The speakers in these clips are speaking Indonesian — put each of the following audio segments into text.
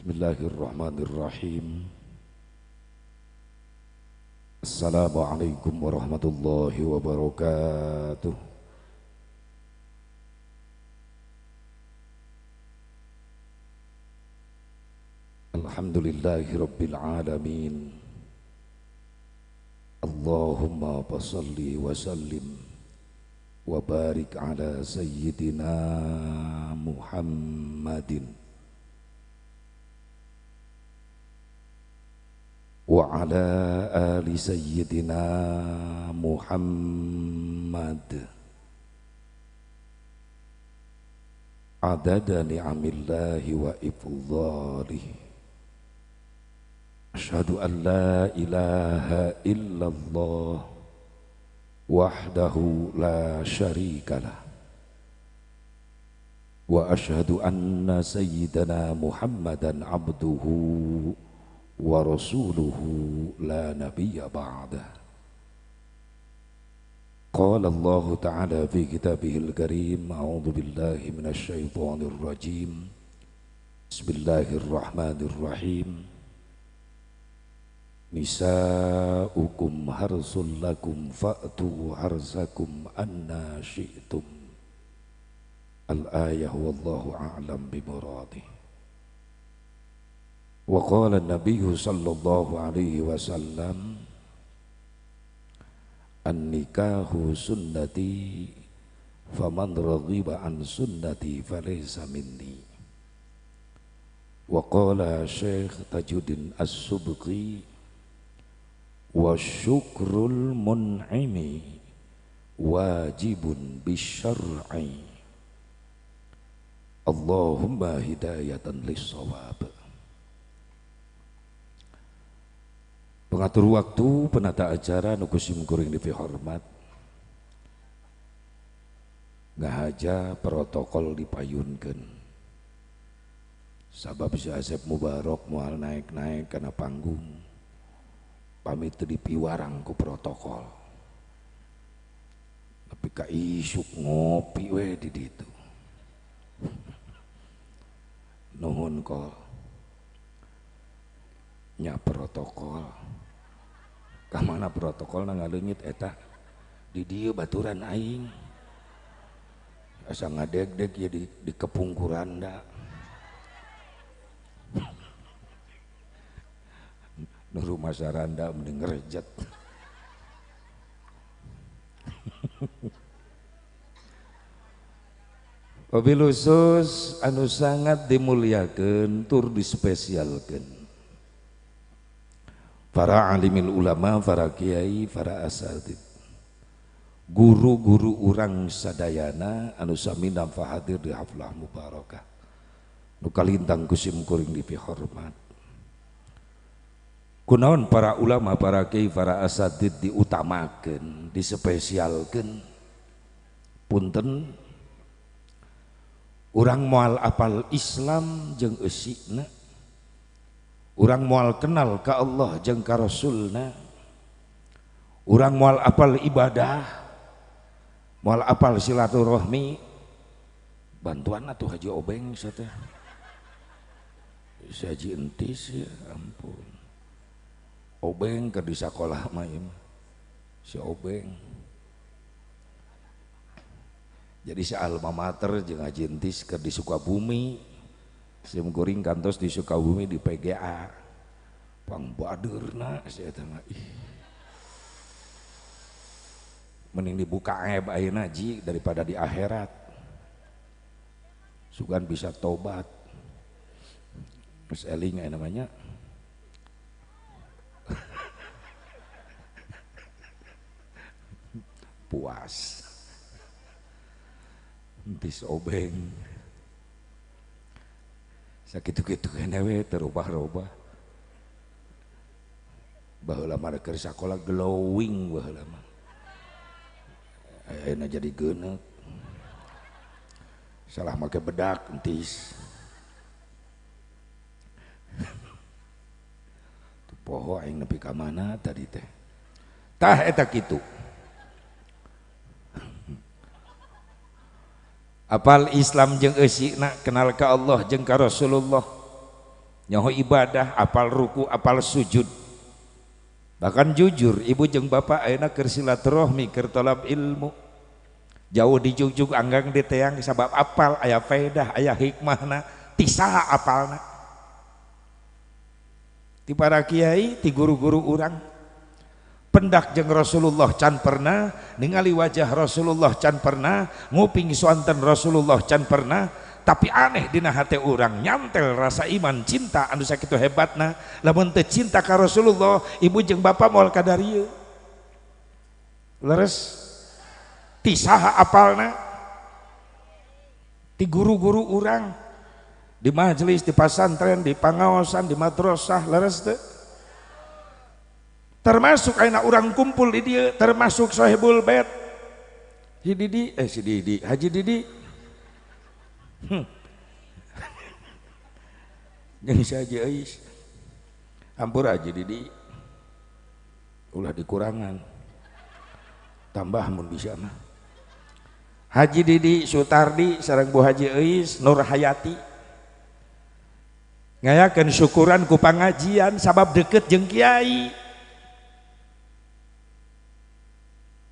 Bismillahirrahmanirrahim. Assalamualaikum warahmatullahi wabarakatuh. Alhamdulillahi rabbil alamin. Allahumma basalli wa sallim wa barik ala sayyidina Muhammadin wa ala ali sayyidina Muhammad adada ni'amillahi wa ifdhalihi. Asyhadu an la ilaha illallah wahdahu la syarikalah wa asyhadu anna sayyidana Muhammadan abduhu wa rasuluhu la nabiyya ba'dah. Qala Allah ta'ala fi kitabihil karim, a'udzu billahi minasy syaithanir rajim. Bismillahirrahmanirrahim. Nisa'ukum harsul lakum fa'tu harsakum anna syi'tum. Al-ayah wallahu a'lam bimuradih. Wa qala an-nabiy sallallahu alaihi wasallam, an-nikahu sunnati faman raghiba an sunnati falaysa minni. Wa qala Syekh Tajuddin As-Subqi, wa syukrul mun'imi wajibun bisyar'i. Allahumma hidayatan lis-shawab. Pengatur waktu, penata acara nukusim kuring dipi hormat, ngahaja protokol dipayunkeun. Sabab si Asep Mubarok moal naik-naik kana panggung, pamit teu dipiwarang ku protokol. Tapi ka isuk ngopi we di ditu. Nuhun kol. Nya protokol. Kamana protokol na ngaleungit eta di dieu baturan aing asa ngadeg-deg ya di kepungkuranda nu rumah saranda mending ngerejet. Wabil khusus anu sangat dimuliakeun tur dispesialkeun para alimil ulama, para kiai, para asatid, guru-guru urang sadayana anu sami nampa hadir di haflah mubarakah nu kalintang kusim kuring dipi hormat. Kunaon para ulama, para kiai, para asatid diutamakeun, dispesialkeun? Punten urang moal apal Islam jeung eusikna, urang moal kenal ka Allah jeung ka Rasulna, urang moal apal ibadah, moal apal silaturahmi, bantuan atuh Haji Obeng sateh. Si Haji entis ya ampun. Obeng keur di sakola mah ieu si Obeng. Jadi si alma mater jeung Haji entis keur di Sukabumi. Sim kuring kantos di Sukabumi di PGA pang badeurna si eta mah mending dibuka aib ayeuna ji daripada di akhirat sugan bisa tobat. Terus eling namanya puas entis Obeng sakitu-kitu kene we terubah-rubah. Baheula mah keur sakola glowing baheula mah. Ayeuna jadi geuneuk. Salah make bedak entis. Tu poho aing nepi ka mana tadi teh. Tah eta kitu. Apal Islam jeung eusina kenal ka Allah jeung ka Rasulullah nyaho ibadah, apal ruku, apal sujud. Bahkan jujur ibu jeung bapak ayeuna keur silaturahmi keur tolab ilmu. Jauh di jugjug anggang di teang sabab apal aya faedah, aya hikmahna, ti saha apalna. Ti para kiai, ti guru-guru urang. Pendak jeung Rasulullah can pernah ningali wajah Rasulullah can pernah nguping sonten Rasulullah can pernah, tapi aneh dina hati orang nyantel rasa iman cinta anu sakitu hebatna. Lamun teu cinta ka Rasulullah ibu jeung bapak moal kadarieu leres ti saha apalna ti guru-guru urang di majelis, di pasantren, di pangaosan, di madrasah leres teu. Termasuk ayeuna urang kumpul di dieu, termasuk Sohibul Bait si Didi Haji Didi jeung si Haji Ais hampur Haji Didi ulah dikurangan tambah mun bisa mah. Haji Didi Sutardi sareng Bu Haji Ais Nur Hayati ngayakeun syukuran ku pangajian sabab deukeut jeung kiai.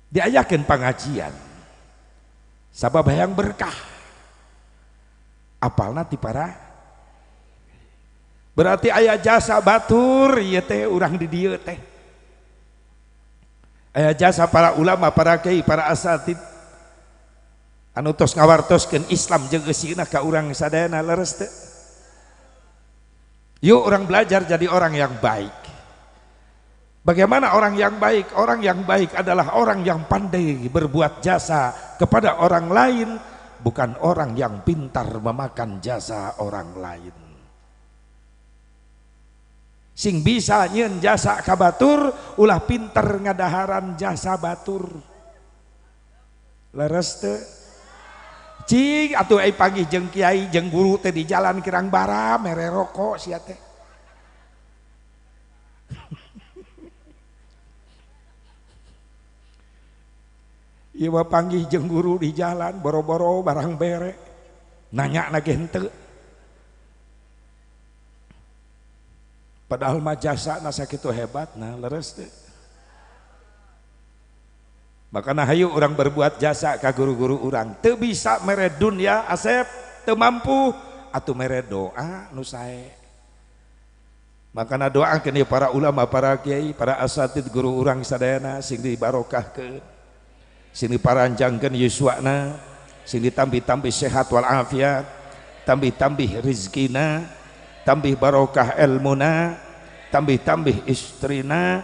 Diayakeun pangajian sabab hayang berkah. Apalna ti para berarti aya jasa batur ieu teh urang di dieu teh. Aya jasa para ulama, para kiai, para asatid anu tos ngawartoskeun Islam jeung eusina ka urang sadayana leres teu. Yuk orang belajar jadi orang yang baik. Bagaimana orang yang baik? Orang yang baik adalah orang yang pandai berbuat jasa kepada orang lain, bukan orang yang pintar memakan jasa orang lain. Sing bisa nyeun jasa ka batur ulah pintar ngadaharan jasa batur. Leres teu? Cing atuh ai panggih jeung kiai jeung guru teh di jalan kirang bara mere rokok sia teh. Ieu panggih jeung guru di jalan boro-boro barang bere nanya na ge henteu. Padahal mah jasana sakitu hebatna leres teu. Makana hayu urang berbuat jasa ka guru-guru urang teu bisa mere dunya Asep teu mampu atuh mere doa nu sae. Makana doakeun ieu para ulama, para kiai, para asatid guru urang sadayana sing dibarokahkeun. Sing diparanjangkeun yuswana, sing ditambih-tambih sehat wal afiat, tambih-tambih rizkina, tambih barokah ilmuna, tambih-tambih istrina.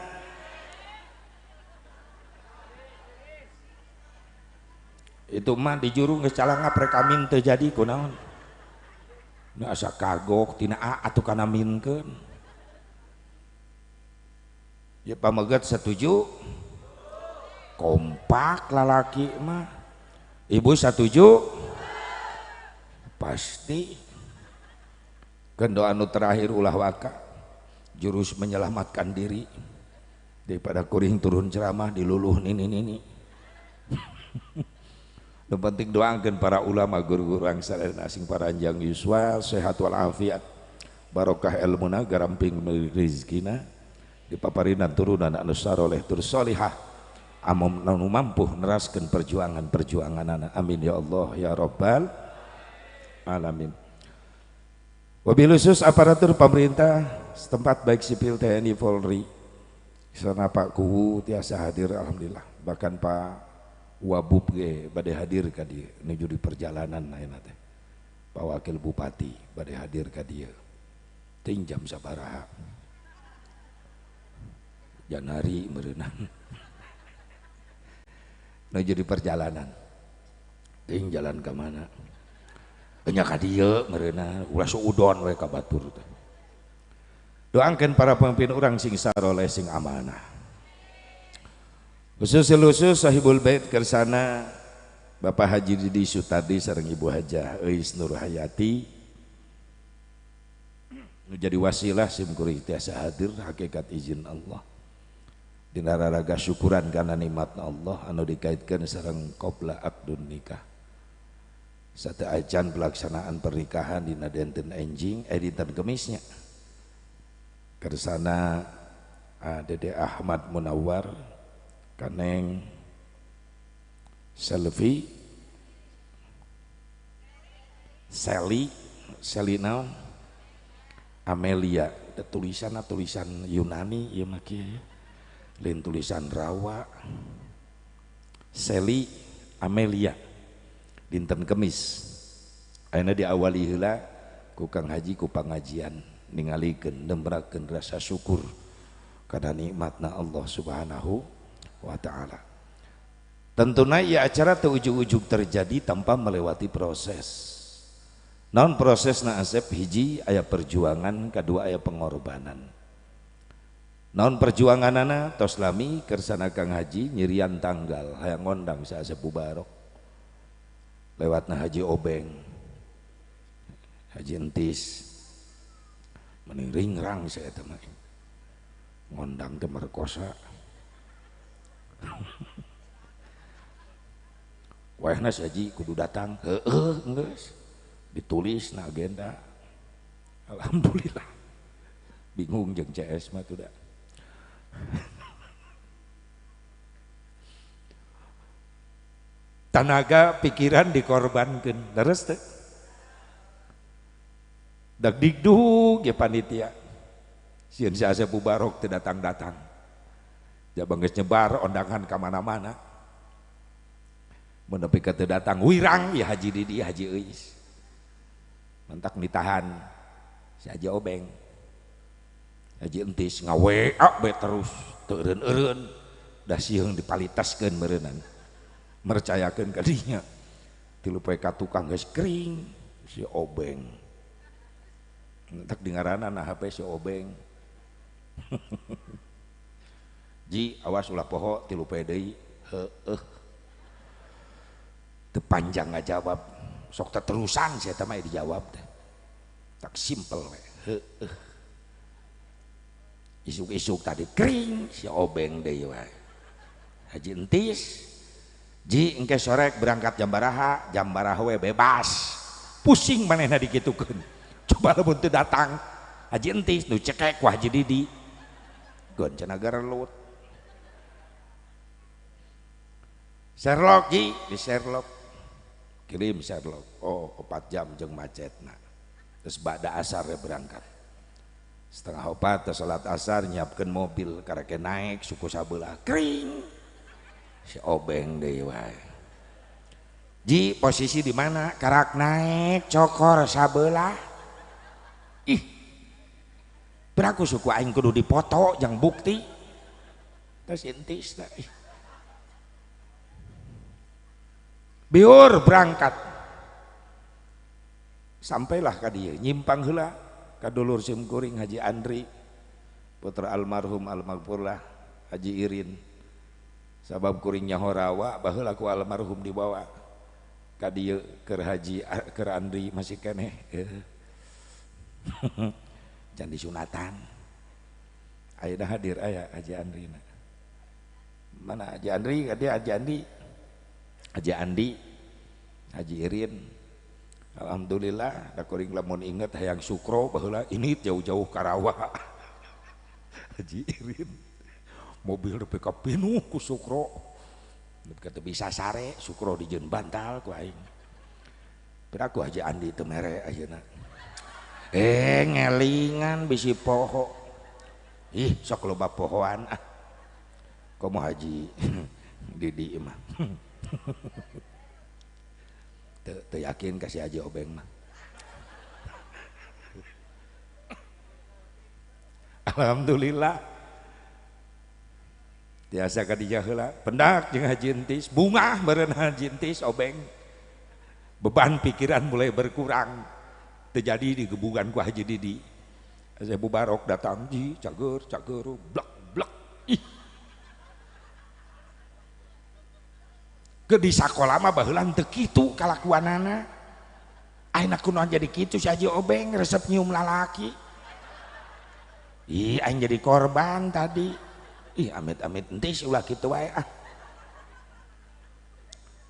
Itu mah di juru geus calanga prekamin teu jadi kunaon. Nu asa kagok tina atuh kana minkeun. Ya pameget setuju. Kompak lalaki mah. Ibu setuju? Pasti. Keun doa anu terakhir ulah waka. Jurus menyelamatkan diri daripada kuring turun ceramah diluluh nini. Nu penting doakeun para ulama guru-guru ang sadayana sing paranjang yuswa sehat wal afiat barokah ilmuna garamping rezekina dipaparinan turunan anu saleh tur salihah anu mampu neraskeun perjuangan-perjuangan amin ya Allah ya rabbal alamin. Wabil khusus aparatur pemerintah setempat baik sipil TNI Polri sana Pak Kuhu tiasa hadir alhamdulillah, bahkan Pak Wabub ge bade hadir ka dieu nuju di perjalanan ayeuna teh. Pak Wakil Bupati bade hadir ka dieu. Ting jam sabaraha? Janari meureunana. Nuju di perjalanan. Ting jalan ka mana? Nya ka dieu meureunana ulah suudon we ka batur teh. Doakeun para pemimpin urang sing saroleh sing amanah. Khusus Sahibul Bait kersana Bapak Haji Didi Sutardi sareng Ibu Hajah Ais Nur Hayati nu jadi wasilah sim kuring tiasa hadir hakikat izin Allah dina raraga syukuran kana nikmatna Allah anu dikaitkeun sareng qobla aqdun nikah sateuacan pelaksanaan pernikahan dina dinten enjing dinten Kemisnya kersana Dede Ahmad Munawar kaneng Selvi Seli naon Amelia tulisan Yunani ieu mah kieu lain tulisan Rawa Seli Amelia dinten Kemis ayeuna diawali heula ku Kang Haji ku pangajian ningalikeun nembrakeun rasa syukur kana nikmatna Allah Subhanahu wa taala. Tentunya ya acara teu ujug-ujug terjadi tanpa melewati proses. Naon prosesna Asep? Hiji aya perjuangan, kedua aya pengorbanan. Naon perjuanganana? Tos lami kersana Kang Haji nyirian tanggal hayang ngondang sa Asep Bubarok. Lewatna Haji Obeng, Haji Entis, mending ringrang saya teman ngondang teu merkosa. Wayahna si Haji kudu datang, geus ditulis na agenda. Alhamdulillah. Bingung jeung CS mah tuh da. Tenaga pikiran dikorbankeun, leres teh. Dak digdug ya panitia. Sieun si Asep Bubarok teu datang-datang. Jabang geus nyebar ondangan ka mana-mana. Mun nepi ka teu datang wirang ya Haji Didi Haji Euis. Mentak ditahan si Haji Obeng, Haji Entis ngawe be terus teu eureun-eureun dah sieung dipalitaskeun meureunnan mercayakeun ka dinya tilu poe ka tukang geus kering si Obeng mentak dingaranna na HP si Obeng. Ji awas ulah poho tilu poe deui teu panjang ngajawab sok terusan saya tamai dijawab deh tak simpel we isuk-isuk tadi kering si Obeng deui wae. Haji Entis ji engke sorek berangkat jam baraha we bebas pusing manehna dikitukeun coba lamun teu datang Haji Entis nu cekek ku Haji Didi gon cenah gerelut Sherlock ji di Sherlock kirim Sherlock 4 jam jeung macetna terus ba'da asar ya berangkat setengah 4 terus salat asar nyiapkeun mobil kareke naik suku sabelah kering si Obeng deui wae. Ji posisi di mana karak naik cokor sabelah ih beraku suku aing kudu dipoto jeung bukti terus intisna ih biur berangkat sampailah ka dieu nyimpang heula ka dulur simkuring Haji Andri putra almarhum almaghfurlah Haji Irin sabab kuring nyaho rawa baheula ku almarhum dibawa ka dieu keur Haji keur Andri masih keneh can disunatan ayeuna hadir aya Haji Andri mana Haji Andri dia Haji Andi Haji Irin alhamdulillah da kuring lamun inget hayang sukro baheula ini jauh-jauh ka Rawa. Haji Irin mobil nepi ka pinuh ku sukro nepi ka teu bisa sare sukro dijieun bantal ku aing piraku Haji Andi teu mere ayeuna ngelingan bisi poho ih sok loba pohoan komo Haji Didi mah teu yakin kasih Haji Obeng mah. Alhamdulillah tiasa ka dijah heula pendak jeung Haji Entis bungah meureun Haji Entis Obeng beban pikiran mulai berkurang terjadi di gebugan ku Haji Didi Asep Bubarok datang ji cager blek blek ih ke di sakola mah baheula teu kitu kalakuanana ayeuna kunaon jadi kitu si Haji Obeng resep nyium lalaki ih aing jadi korban tadi ih amit-amit entis ulah kitu wae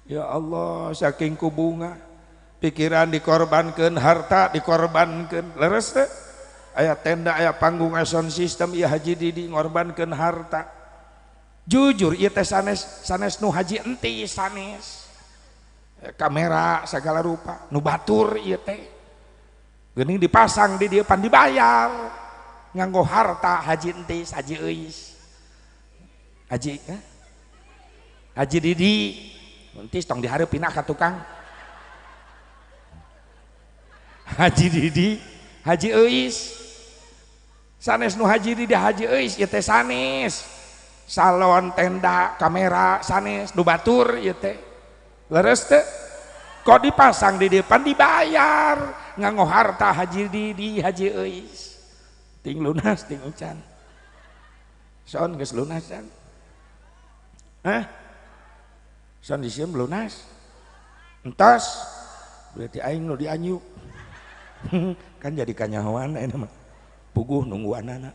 ya Allah saking ku bunga pikiran dikorbankeun harta dikorbankeun leres teh aya tenda aya panggung aya sound system ieu Haji Didi ngorbankeun harta jujur ieu teh sanes nu haji entis sanes kamera segala rupa nu batur ieu teh geuning dipasang di dieu pan dibayar nganggo harta haji entis haji euis Haji Didi entis tong dihareupina ka tukang Haji Didi Haji Euis sanes nu Haji Didi Haji Euis ieu teh sanes salon tenda kamera sanes nu batur ieu teh leres teh kok dipasang di depan dibayar nganggo harta Haji Didi Haji Euis ting lunas ting ucan son geus lunas can son disieun lunas entos berarti aing nu dianyuk kan jadi kanyahoan enak mah puguh nungguanana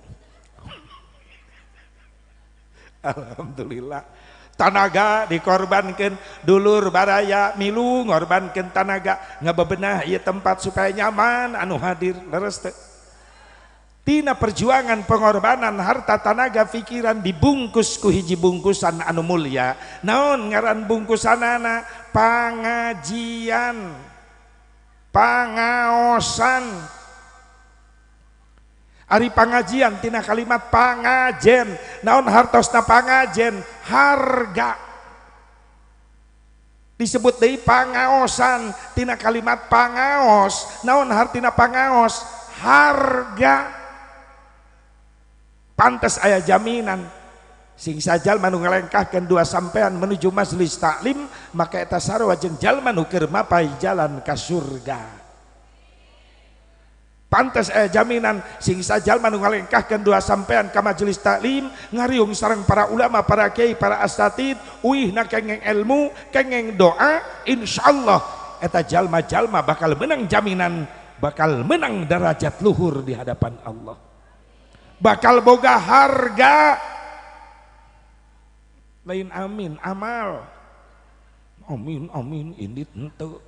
alhamdulillah tanaga dikorbankan dulur baraya milu ngorbankan tanaga ngabebenah ieu tempat supaya nyaman anu hadir leres teh tina perjuangan pengorbanan harta tanaga pikiran dibungkus ku hiji bungkusan anu mulia naon ngaran bungkusanana pangajian pangaosan ari pangajian tina kalimat pangajen naon hartosna pangajen harga disebut deui pangaosan tina kalimat pangaos naon hartina pangaos harga pantes aya jaminan sing sajalma nu ngalengkahkeun dua sampean menuju majelis taklim maka eta sarua jeung jalma nu keur mapai jalan ka surga pantes aya jaminan sing sajalma nu ngalengkahkeun dua sampean ka majelis taklim ngariung sareng para ulama para kiai para asatid uihna kengeng ilmu kengeng doa insyaallah eta jalma-jalma bakal menang jaminan bakal menang derajat luhur di hadapan Allah bakal boga harga lain amin amal amin indit henteu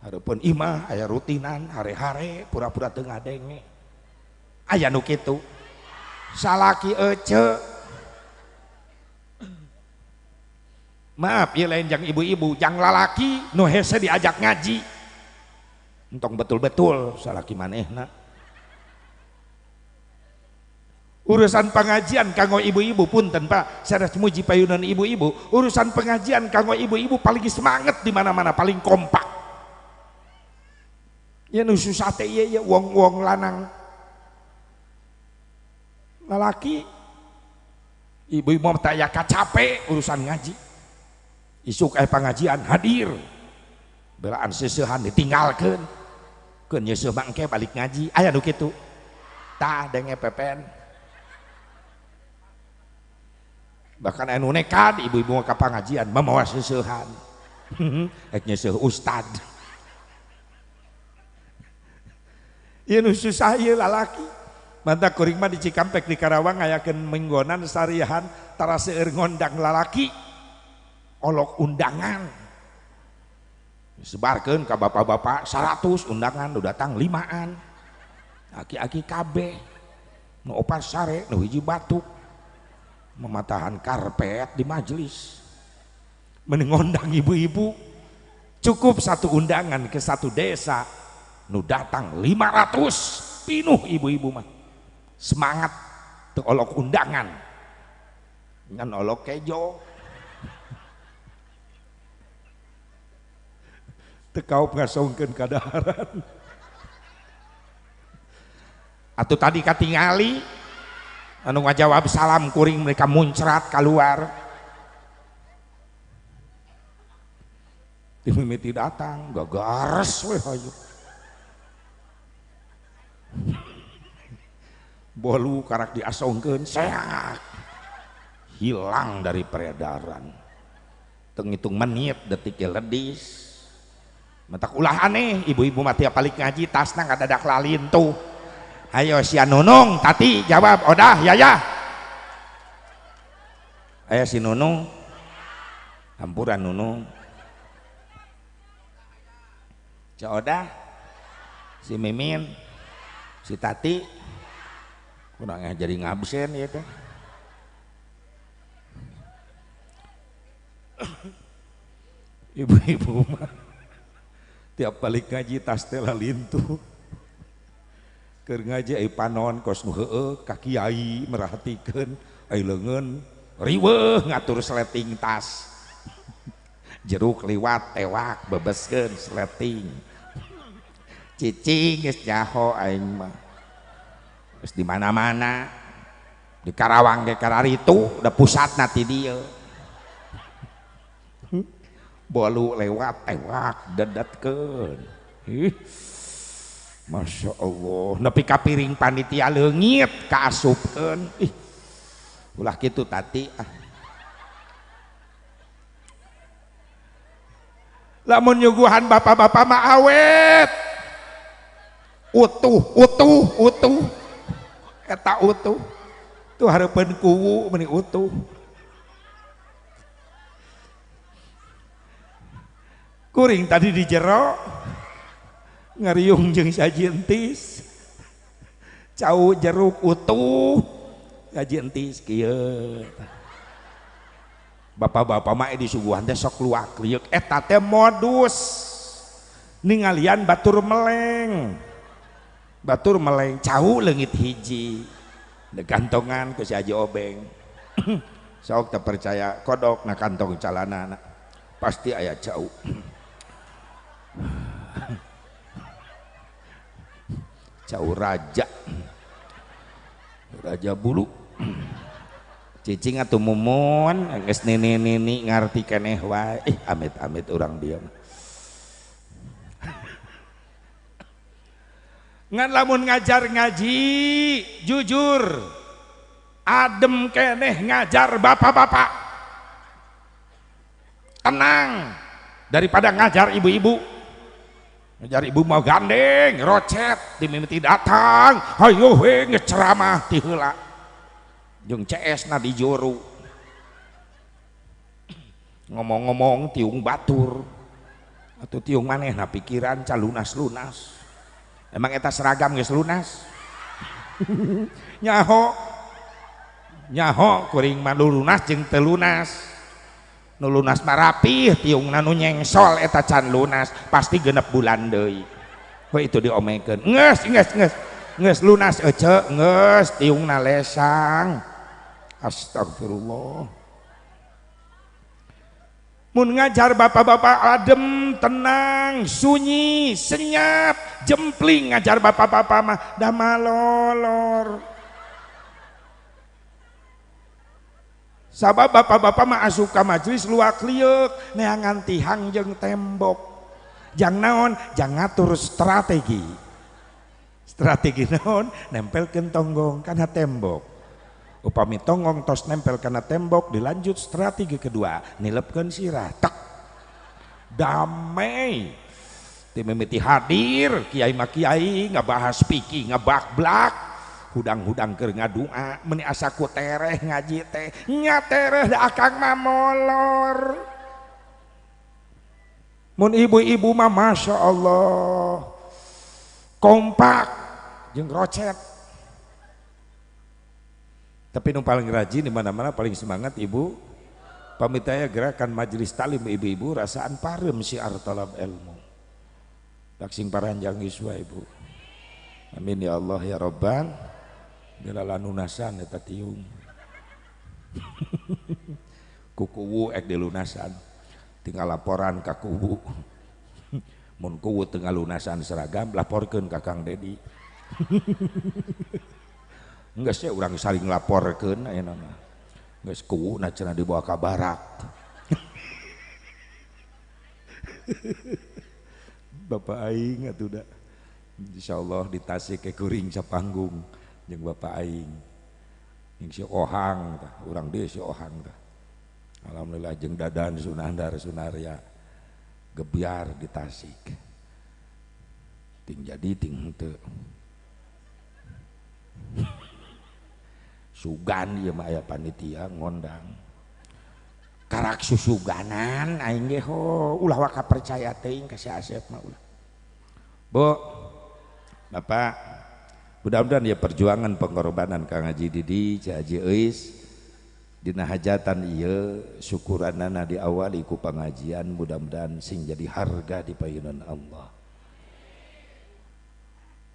hareupeun imah aya rutinan hare-hare pura-pura teu ngadenge aya nu kitu salaki ece maaf ieu lain jang ibu-ibu jang lalaki nu hese diajak ngaji entong betul-betul salaki manehna urusan pengajian kanggo ibu-ibu punten Pak sanes muji payunan ibu-ibu urusan pengajian kanggo ibu-ibu paling semangat di mana-mana paling kompak ya nu susah teh ieu wong-wong lanang lalaki ibu-ibu mah teh aya kacape urusan ngaji isuk aya pengajian hadir belaan seseuhan ditinggalkeun keun nyeuseum mangke balik ngaji aya nu kitu tah denge pepen bahkan anu nekat ibu-ibu ka pangajian mamawa seseuhan ek nyeuseum ustad ieu nu susah ieu lalaki mantap kuring mah di Cikampek di Karawang ngayakeun minggonan sariahan tara seueur ngondang lalaki olok undangan sebarkeun ka bapak-bapak 100 undangan nu datang 5an aki-aki kabeh nu opat sare nu hiji batuk mematahan karpet di majelis menengondang ibu-ibu cukup satu undangan ke satu desa nu datang 500 pinuh ibu-ibu mah semangat teu olok undangan ngan olok kejo teu kaup ngasongkeun kadaharan atuh tadi katingali anu ngajawab salam kuring mereka muncrat keluar timimiti datang gagares weh hayu bolu karak diasongkeun seak hilang dari peredaran teu ngitung menit detik ledis mentak ulah aneh ibu-ibu mah tiap balik ngaji tasna ngadadak lalin tuh ayo si Nunung tati jawab odah yaya ayo si Nunung hampuran Nunung si odah si Mimin si Tati kurang jadi ngabsen ya kan. Ibu-ibu mah tiap balik ngaji tas teh lalintuh keur ngaji ai panon kos nu heueuh ka kiai merhatikeun ai leungeun riweuh ngatur sleting tas jeruk liwat tewak bebeskeun sleting cicing geus jaho aing mah geus di mana-mana di Karawang ge kararitu da pusatna ti dieu bolu lewat tewak dedetkeun Masya Allah nepi ka piring panitia leungit kaasupkeun ulah kitu Tati lamun nyuguhan bapak-bapak mah awet utuh eta utuh tuh hareupeun kuwu meuni utuh kuring tadi di jero ngariung jeung sajentis cau jeruk utuh sajentis kieu bapak-bapak mah disuguhan teh sok luak liuk eta teh modus ningalian batur meleng cau leungit hiji gantongan ku si Haji Obeng sok teu percaya kodok na kantong calanana pasti aya cau cau raja bulu cicing atuh mumun geus nini ngarti keneh wae amit-amit urang dieu ngan lamun ngajar ngaji jujur adem keneh ngajar bapak-bapak tenang daripada ngajar ibu-ibu ngajar ibu mau gandeng rocet dimimiti datang hayo we ngeceramah ti heula jeung CS na di juru ngomong-ngomong tiung batur atau tiung manehna pikiran ca lunas-lunas emang eta seragam geus lunas nyaho kuring mah lunas jeung teu lunas nu lunas mah rapih tiungna nu nyengsol eta can lunas pasti genep bulan deui we itu diomekeun geus lunas ece geus tiungna lesang astagfirullah mun ngajar bapak-bapak adem tenang sunyi senyap jempling ngajar bapak-bapak mah da malolor sabab bapak-bapak mah asup ka majelis luak liuk neangan tihang jeung tembok jang naon jang ngatur strategi naon nempelkeun tonggong kana tembok upami tonggong tos nempel kana tembok dilanjut strategi kedua nilepkeun sirah tek damai ti mimiti hadir kiai mah kiai ngabahas piki ngabak-blak hudang-hudang keur ngadua meuni asa ku tereh ngaji teh nya tereh da akang mah molor mun ibu-ibu mah Masya Allah kompak jeung rocet tapi nu paling rajin di mana-mana paling semangat ibu pamitaya gerakan majelis talim ibu-ibu rasaan parem syiar talab ilmu daksing paranjang iswa ibu amin ya Allah ya Rabban bila lunasan eta tiung kukuwu ek dilunasan tinggal laporan ka kuwu mun kuwu tengah lunasan seragam laporkeun ka Kang Dedi enggak sih orang saling laporkeun ayeuna mah geus kuwuna cenah dibawa ka barak Bapak aing atuh da insyaallah di Tasik ke kuring sapanggung jeung bapak aing jeung si Ohang tah urang deui si Ohang tah alhamdulillah jeung Dadan Sunandar Sunaria gebyar di Tasik ting jadi ting henteu sugan ieu mah aya panitia ngondang karak susuganan aing ge ho ulah waka percaya teuing ka si Asep mah ulah Bu Bapak Mudah-mudahan ya perjuangan pengorbanan Kang Haji Didi, Cik Haji Eis dina hajatan ieu syukuranana diawali ku pengajian, mudah-mudahan sing jadi harga di payunan Allah.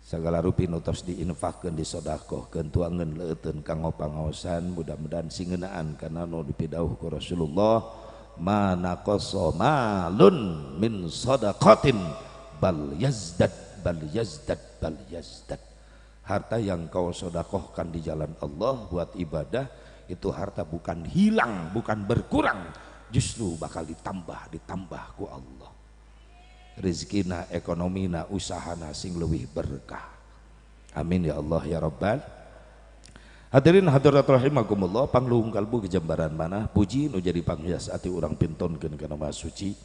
Segala rupi nutos diinfakkeun disodakohkeun tuangeun leuteun kanggo pangaosan, mudah-mudahan singeunaan kana nu dipidauh ku Rasulullah manaqasa malun min shadaqatin bal yazdad bal yazdad bal yazdad. Harta yang kau sodakohkan di jalan Allah buat ibadah itu harta bukan hilang, bukan berkurang, justru bakal ditambah ku Allah. Rizkina, ekonomina, usahana sing leuwih berkah. Amin ya Allah ya Rabbal. Hadirin hadirat rahimakumullah, pangluhung kalbu kejembaran mana puji nu jadi panghias ati urang pintonkeun kana Maha Suci.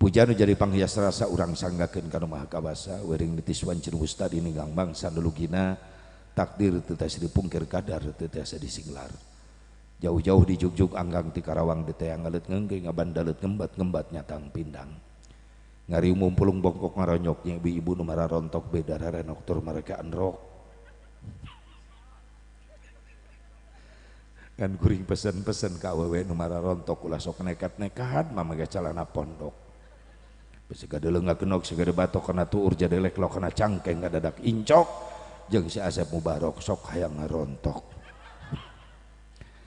Puja nu jadi panghias rasa urang sanggakeun kana Maha Kawasa, wering ditiswan cenah ustad ini gang bangsa nulugina takdir teu tiasa dipungkir kadar teu tiasa disinglar. Jauh-jauh di Jugjug anggang ti Karawang di teang ngaleut ngeungkeung ngabandaleut ngembat-ngembat nyatang pindang. Ngariung mumpulung bongkok ngaronyoknya ibu-ibu nu mararontok beda rarenok tur mereka androk. Kan kuring pesen-pesen ka awewe nu mararontok ulah sok nekat-nekat mamaga calana pondok. Segede leungak genok segede batok kana tuur jadelek lo kana cangkeng ngadadak incok jeung si Asep Mubarok sok hayang ngarontok.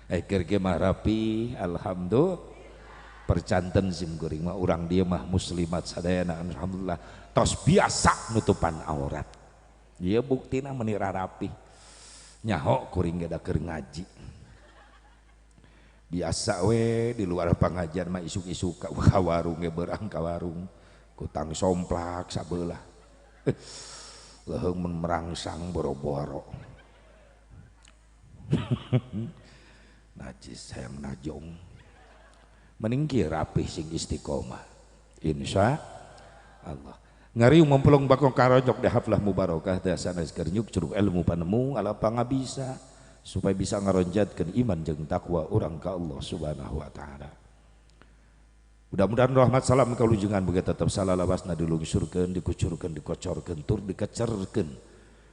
Keur ge mah rapi alhamdulillah percanten sim kuring mah urang dieu mah muslimat sadayana alhamdulillah tos biasa nutupan aurat. Ieu buktina meuni rapi. Nyaho kuring ge da keur ngaji. Biasa we di luar pengajian mah isuk-isuk ka warung ge beurang ka warung. Kutang somplak sabelah leheung mun merangsang boro-boro najis hayang najong mending kieu rapih sing istiqomah insya Allah. Ngariung mempelong bakong karojok di haflah mubarakah dasana keur nyuk curug ilmu panemu ala pangabisa supaya bisa ngaronjatkeun iman jeung takwa urang ka Allah subhanahu wa ta'ala. Mudah-mudahan rahmat salam kalujengan boga tetep salalawasna dilungsurkeun, dikucurkeun, dikocorkeun, tur dikecerkeun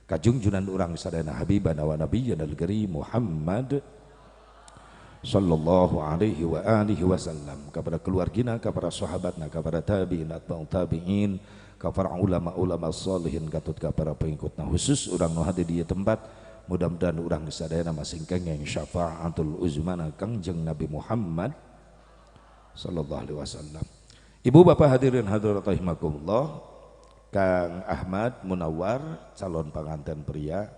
ka junjunan urang sadayana habibana wa nabiyyana al-karim Muhammad sallallahu alaihi wa alihi wasallam, kepada keluargina, kepada sahabatna, kepada tabi'in, atba'u tabi'in, kepada ulama-ulama salihin, katut kepada pengikutna khusus urang nu hade di tempat. Mudah-mudahan urang sadayana masing kenging syafaatul uzmana Kangjeng Nabi Muhammad sallallahu alaihi wasallam. Ibu bapak hadirin hadirat rahimakumullah, Kang Ahmad Munawar calon pengantin pria.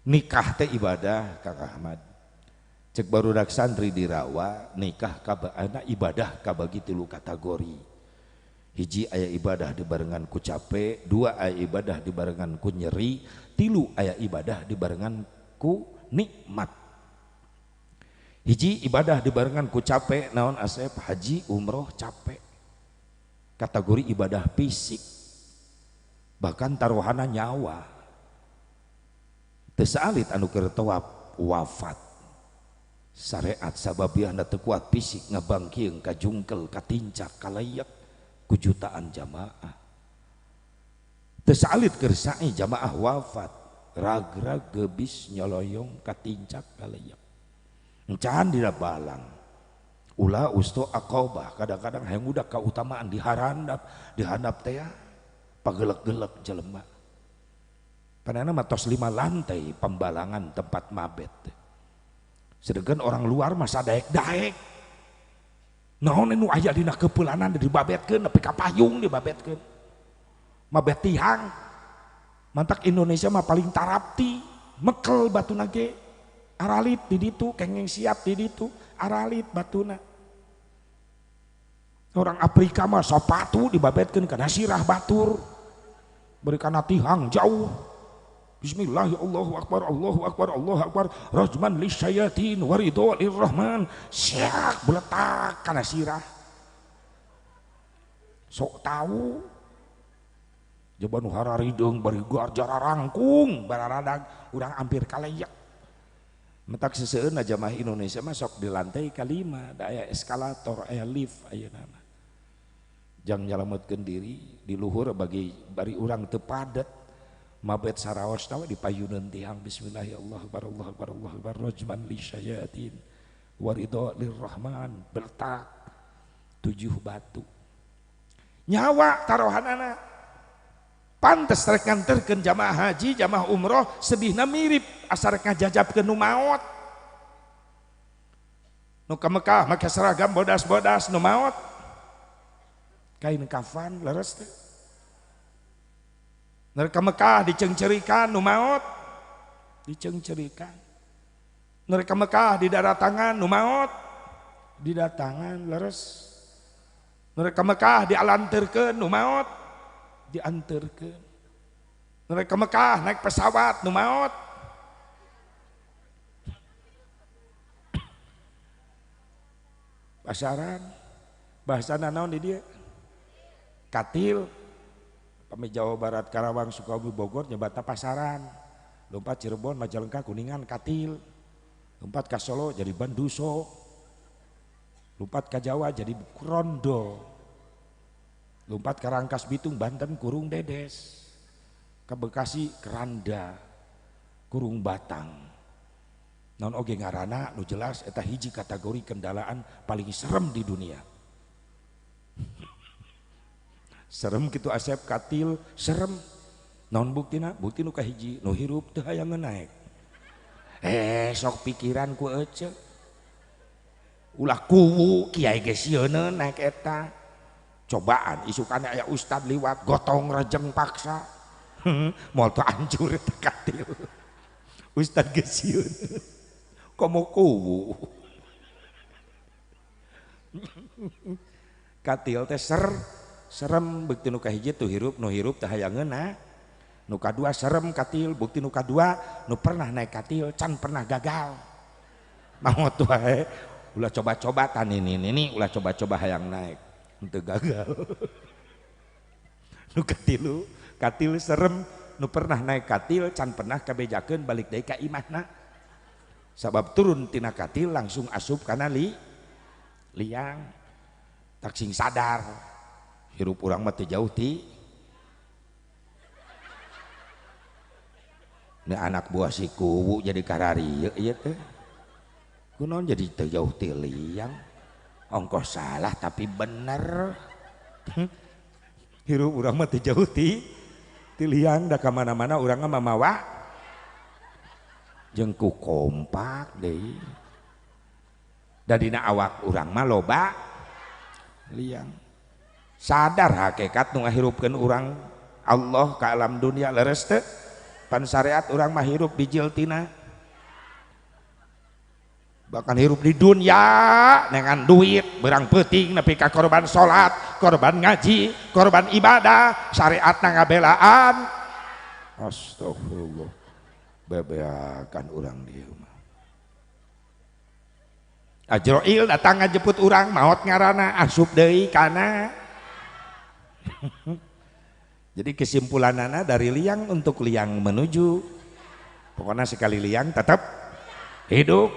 Nikah teh ibadah Kang Ahmad. Cek barudak santri di Rawa, nikah anak ibadah kabagi 3 kategori. Hiji aya ibadah dibarengan ku capek, 2 aya ibadah dibarengan ku nyeri, 3 aya ibadah dibarengan ku nikmat. Hiji ibadah dibarengan ku capek, naon Asep, haji umroh capek, kategori ibadah fisik, bahkan taruhana nyawa. Teu saalit anu keur tawaf wafat, syariat sababiahna teu kuat fisik ngabangkieung kajungkel katincak kalayak ku jutaan jamaah. Teu saalit keur sae jamaah wafat, ragrag gebis nyoloyong katincak kalayak. Encan dina balang ulah usto aqobah, kadang-kadang hayang udah keutamaan dihandap teh pagelek-gelek jelema. Panana mah tos 5 lantai pembalangan tempat mabet. Sedangkan orang luar mah sadaek-daek. Naon anu aya dina kepeulanan dibabetkeun nepi ka payung dibabetkeun. Mabet tihang. Mantak Indonesia mah paling tarapti, mekel batuna ge. Aralit di ditu, kengeng siap di ditu, aralit batuna. Orang Afrika mah sepatu dibabetkeun kana sirah batur, beri kana tihang jauh. Bismillah ya Allahu akbar, Allahu akbar, Allahu akbar, rajman lisyayatin waridho lirrahman, siak beletak kana sirah. Sok tahu. Coba nu hararideng bari garjara rangkung bararadag urang hampir kalayak. Mentak seseueuna jamaah Indonesia masuk di lantai ke-5, da aya eskalator, aya lift ayeuna. Jang nyalametkeun diri di luhur bari urang teu padet. mabet saraos tawa di payunan tiang bismillahirrahmanirrahim Allahu akbar Allahu akbar rajman li syayatin waridho lirrahman bertak 7 batu nyawa tarohanana pantes rek nganterkeun jamaah haji jamaah umroh sedihna mirip asa rek ngajajabkeun nu maot nu ka Mekah make seragam bodas-bodas nu maot kain kafan leres teh Nereka Mekah dicengcerikan nu maot dicengcerikan nereka Mekah di daratangan nu maot di datangan leres nereka Mekah dialanterkeun nu maot dianterkeun nereka Mekah naik pesawat nu maot pasaran bahasana naon di dieu katil pami Jawa Barat Karawang Sukabumi Bogor nyebatna pasaran lompat Cirebon Majalengka Kuningan katil lompat ka Solo jadi banduso lompat ka Jawa jadi rondo lompat ka Rangkas Bitung Banten kurung dedes ka Bekasi keranda kurung batang naon oge ngaranna nu jelas eta hiji kategori kendalaan paling serem di dunia serem gitu asep katil serem naon buktina bukti nu kahiji nu hirup teu hayang naik sok pikiran ku ece ulah kuwu kiai ge sieun naik eta cobaan isukana aya ustad liwat gotong rejeng paksa moal teu hancur teh katil ustad ge sieun komo kuwu katil teh serem bukti nu kahiji tuh hirup nu hirup teh hayangeunna nu kadua serem katil bukti nu kadua nu pernah naik katil can pernah gagal maot wae ulah coba-coba tan ini ulah coba-coba hayang naik henteu gagal nu katilu katil serem nu pernah naik katil can pernah kabejakeun balik deui ka imahna sabab turun tina katil langsung asup kana liang tak sing sadar hirup urang mah teu jauh ti ini anak buah si kuwu jadi kararieu ieu teh kunaon jadi teu jauh ti liang ongkos salah tapi bener hirup urang mah teu jauh ti liang da ka mana-mana urang mah mawa jeung ku kompak deui da dina awak urang mah loba liang sadar hakikat nu ngahirupkeun urang Allah ka alam dunia leres teu pan syariat urang mah hirup bijil tina bahkan hirup di dunia dengan duit berang peuting nepi ka korban salat korban ngaji korban ibadah syariatna ngabelaan astagfirullah bebeakan urang dieu mah Ajroil datang ngajemput urang maot ngaranna asup deui kana jadi kesimpulanana dari liang untuk liang menuju pokoknya sekali liang tetap hidup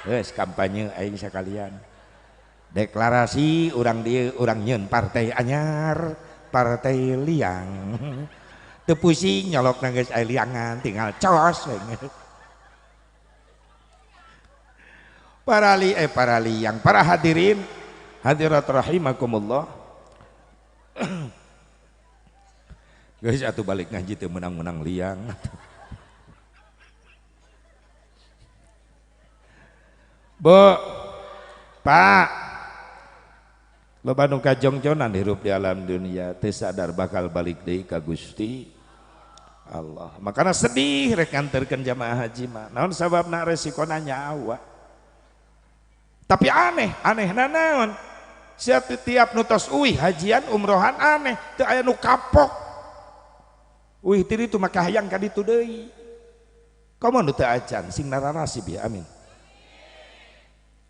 geus kampanye aing sakalian deklarasi urang dieu urang nyeun partai anyar partai liang teu pusing nyolok geus aya liangan tinggal cos para liang para hadirin hadirat rahimakumullah guys atuh balik ngaji teu menang-menang liang Bu Pak loba nu kajongjonan hirup di alam dunia teu sadar bakal balik deui ka Gusti Allah makana sedih rek nganterkeun jamaah haji mah naon sababna resikona nyawa tapi aneh naon setiap nutos uih hajian umrohan aneh teu aya nu kapok uih tiri tu maka hayang ka ditu deui komo nu teu acan sing nararasib ya amin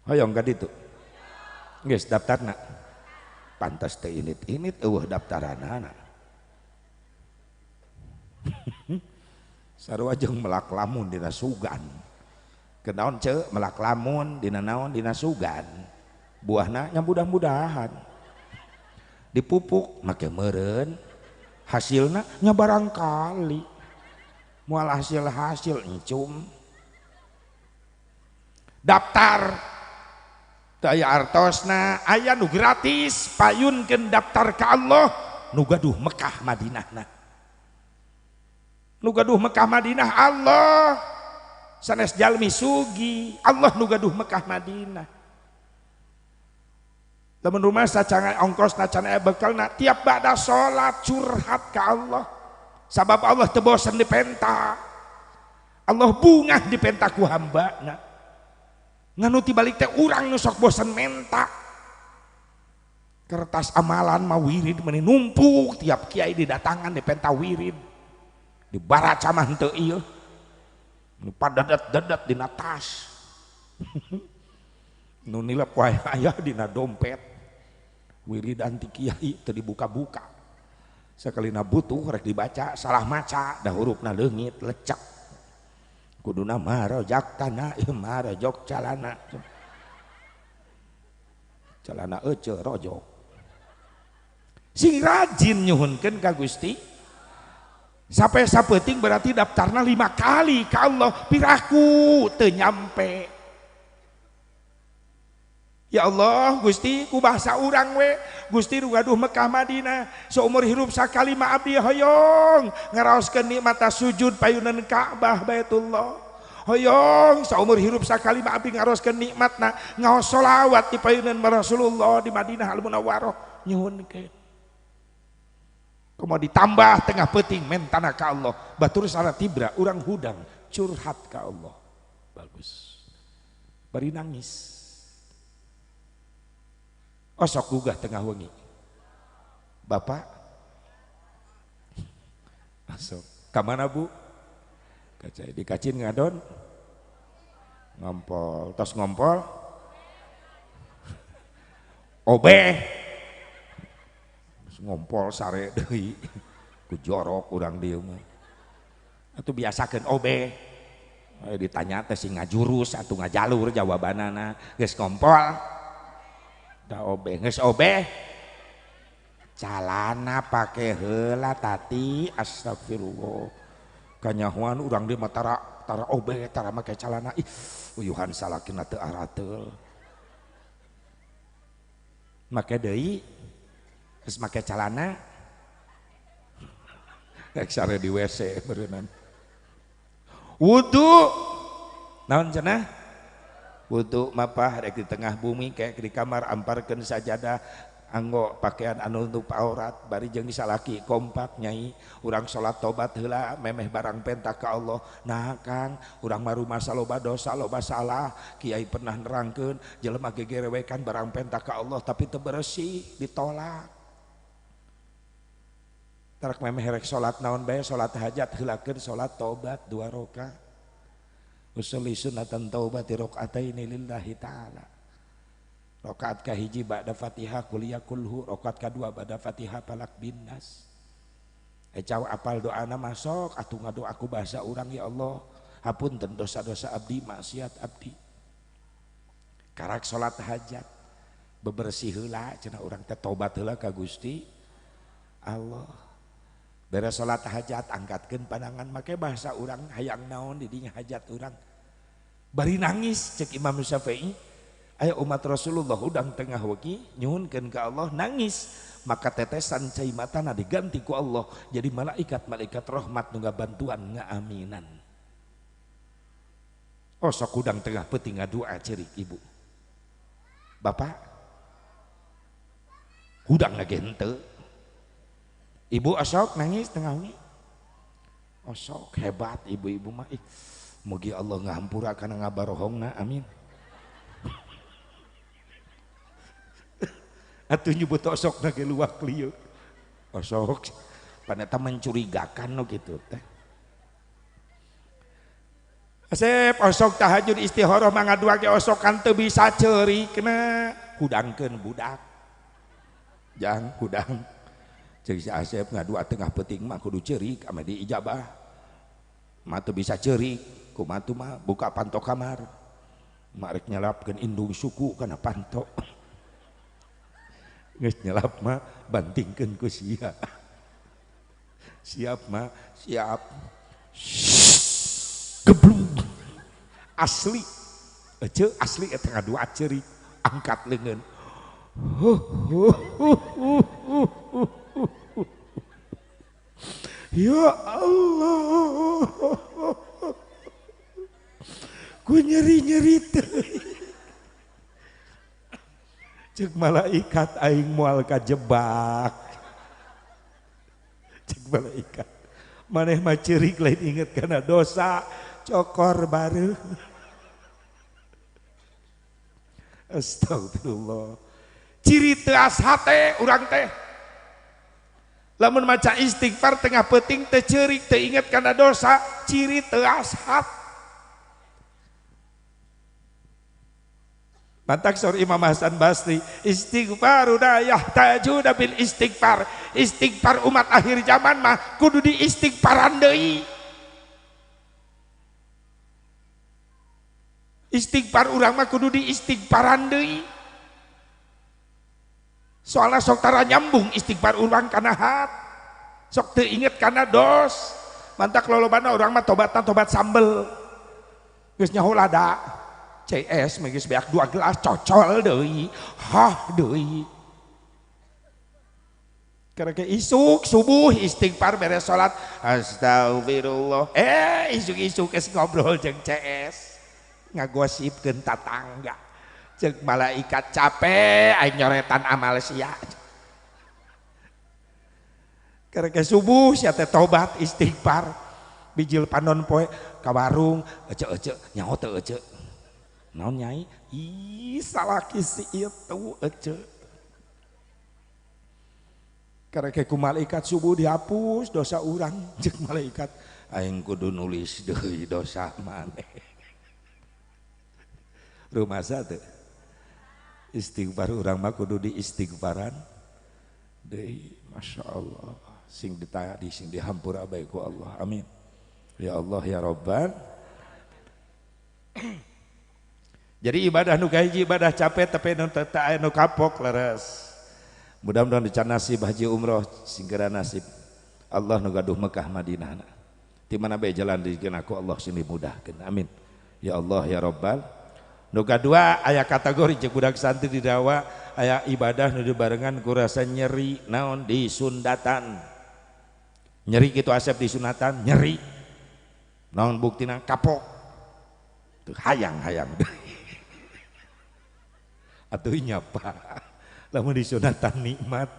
hoyong ka ditu geus daftarna pantas teh init eueuh daftaranana sarua jeung melak lamun dina sugan kenaon ceu melak lamun dina naon dina sugan buahna nya mudah-mudahan dipupuk make meureun hasilna nya barangkali Moal hasil encum. Daftar daya artosna aya nu gratis payunkeun daftar ka Allah nu gaduh Mekah Madinahna. Nu gaduh Mekah Madinah Allah. Sanes jalmi sugi Allah nu gaduh Mekah Madinah. Lamun rumah sacangan ongkosna can aya bekalna tiap bada salat curhat ka Allah. Sabab Allah teu bosen dipenta. Allah bungah dipenta ku hambana. Nganu tibalik teh urang nu sok bosen menta. Kertas amalan mah wirid meni numpuk tiap kiai didatangan dipenta wirid. Dibaraca mah henteu ieu. Nu padadat-dadat dina tas. Nu nilep wae aya dina dompet. Wiridan ti kiai teu dibuka-buka. Sakalina butuh rek dibaca salah maca da hurufna leungit lecek. Kuduna marojak tanah ieu marojok calana. Calana euceu rojok. Sing rajin nyuhunkeun ka Gusti. Sampai sapeting berarti daftarna 5 kali ka Allah piraku teu nyampe. Ya Allah Gusti ku bahasa urang we Gusti nu gaduh Mekah Madinah seumur hirup sakali mah abdi hoyong ngaraoskeun nikmat sujud payunan Ka'bah Baitullah. Hoyong seumur hirup sakali mah abdi ngaraoskeun nikmatna ngaos sholawat di payunan Rasulullah di Madinah Al Munawwarah nyuhunkeun. Kumaha ditambah tengah peuting mentana ka Allah batur sara tibra urang hudang curhat ka Allah. Bagus. Bari nangis. Osok gugah tengah wengi. Bapak masuk. Kamana Bu? Kacai dikacin ngadon. Ngompol, tos ngompol. Obeh. Ngompol sare deui. Ku jorok urang dieu mah. Atuh biasakeun obeh. Ditanya teh sing ngajurus atuh ngajalur jawabanana. Geus ngompol. Da obeh, geus obeh calana pake heula tati astagfirullah kanyahoan urang di mah tara obeh tara make calana ih uyuhan salakina teu arateul make deui geus make calana rek sare di WC beureunan wudu naon cenah wudu mapah rek di tengah bumi kayak di kamar amparkeun sajadah anggo pakaian anu nutup aurat bari jeung salaki kompak nyai urang salat tobat heula memeh barang penta ka Allah nah Kang urang mah rumasa loba dosa loba salah kiai pernah nerangkeun jelema gegerewekan barang penta ka Allah tapi teu bersih ditolak tarak memeh rek salat naon bae salat hajat heulakeun salat tobat 2 rakaat usolli sunatan taubati rakaataini lillahi ta'ala. Rakaat kahiji ba'da Fatihah qul ya kulhu, rakaat kadua ba'da Fatihah falak binnas. Ecau apal doana masuk atuh ngadu aku bahasa urang ya Allah, hapunten dosa-dosa abdi maksiat abdi. Karak salat hajat bebersih heula cenah urang teh tobat heula ka Gusti Allah. Beres salat hajat angkatkeun pandangan make bahasa urang hayang naon di dinya hajat urang. Bari nangis cek Imam Syafi'i aya umat Rasulullah udang tengah wegi nyuhunkeun ka Allah nangis maka tetesan cai matana diganti ku Allah jadi malaikat rahmat nu ngabantuan ngaaminan. Oh sok udang tengah peuting ngadua cerik ibu. Bapak udang lagi henteu. Ibu osok nangis tengah wengi. Osok hebat ibu-ibu mah. Mugi Allah ngahampura kana ngabarohongna amin. Atuh nyebut osokna ge luwak lieu. Osok paneta mencurigakan no gitu teh. Asep osok tahajud istikharah mangadua ge osokan teu bisa ceurikna hudangkeun budak. Jang hudang. Cek si Asep ngadua tengah peuting mah kudu ceurik ame di ijabah. Mah teu bisa ceurik. Kumatu mah buka pantok kamar mak rek nyelapkeun indung suku kana pantok geus nyelap mah bantingkeun ku sia siap mah siap geblung asli aja asli eta ngadua ceurik angkat leungeun ya Allah ku nyeri-nyeri teh cek malaikat aing moal kajebak cek malaikat maneh mah ceurik lain inget kana dosa cokor bareuh astagfirullah ciri teu ashab teh urang teh lamun maca istighfar tengah peuting teh ceurik teu inget kana dosa ciri teu ashab. Mantak sor Imam Hasan Basri istighfaru dayah tajuda bil istighfar istighfar umat akhir zaman mah kudu di istighfaran deui istighfar urang mah kudu di istighfaran deui soalna sok tara nyambung istighfar urang kana hat sok teu inget kana dos mantak lolobana urang mah tobatna tobat sambel geus nyaho lada CS megis beak 2 gelas cocol deui hah deui karena isuk subuh istighfar beres salat astagfirullah isuk-isuk geus ngobrol jeung CS ngagosipkeun tatangga jeung malaikat capek aing nyoretan amal sia karena subuh sia teh tobat istighfar bijil panon poe ka warung ece nyaho teu ece naon nyai ih salaki si itu ece karena ku malaikat subuh dihapus dosa urang jeung malaikat aing kudu nulis deui dosa maneh rumasa teu istighfar urang mah kudu di istighfaran deui masyaallah sing ditadi sing dihampura bae ku Allah amin ya Allah ya Rabbal. Jadi ibadah nu kahiji ibadah capek tapi nu teu anu kapok leres. Mudah-mudahan dican nasib haji umroh singgara nasib Allah nu gaduh Mekah Madinah. Di mana bae jalan dikeun aku Allah sini mudahkeun. Amin. Ya Allah ya Rabbal. Nu kadua aya kategori jeung budak santri di dawa aya ibadah nu dibarengan ku rasa nyeri naon di sundatan. Nyeri kitu asep di sunatan nyeri. Naon buktina kapok. Tuh hayang-hayang. Atau nyapa lamun disunatan nikmat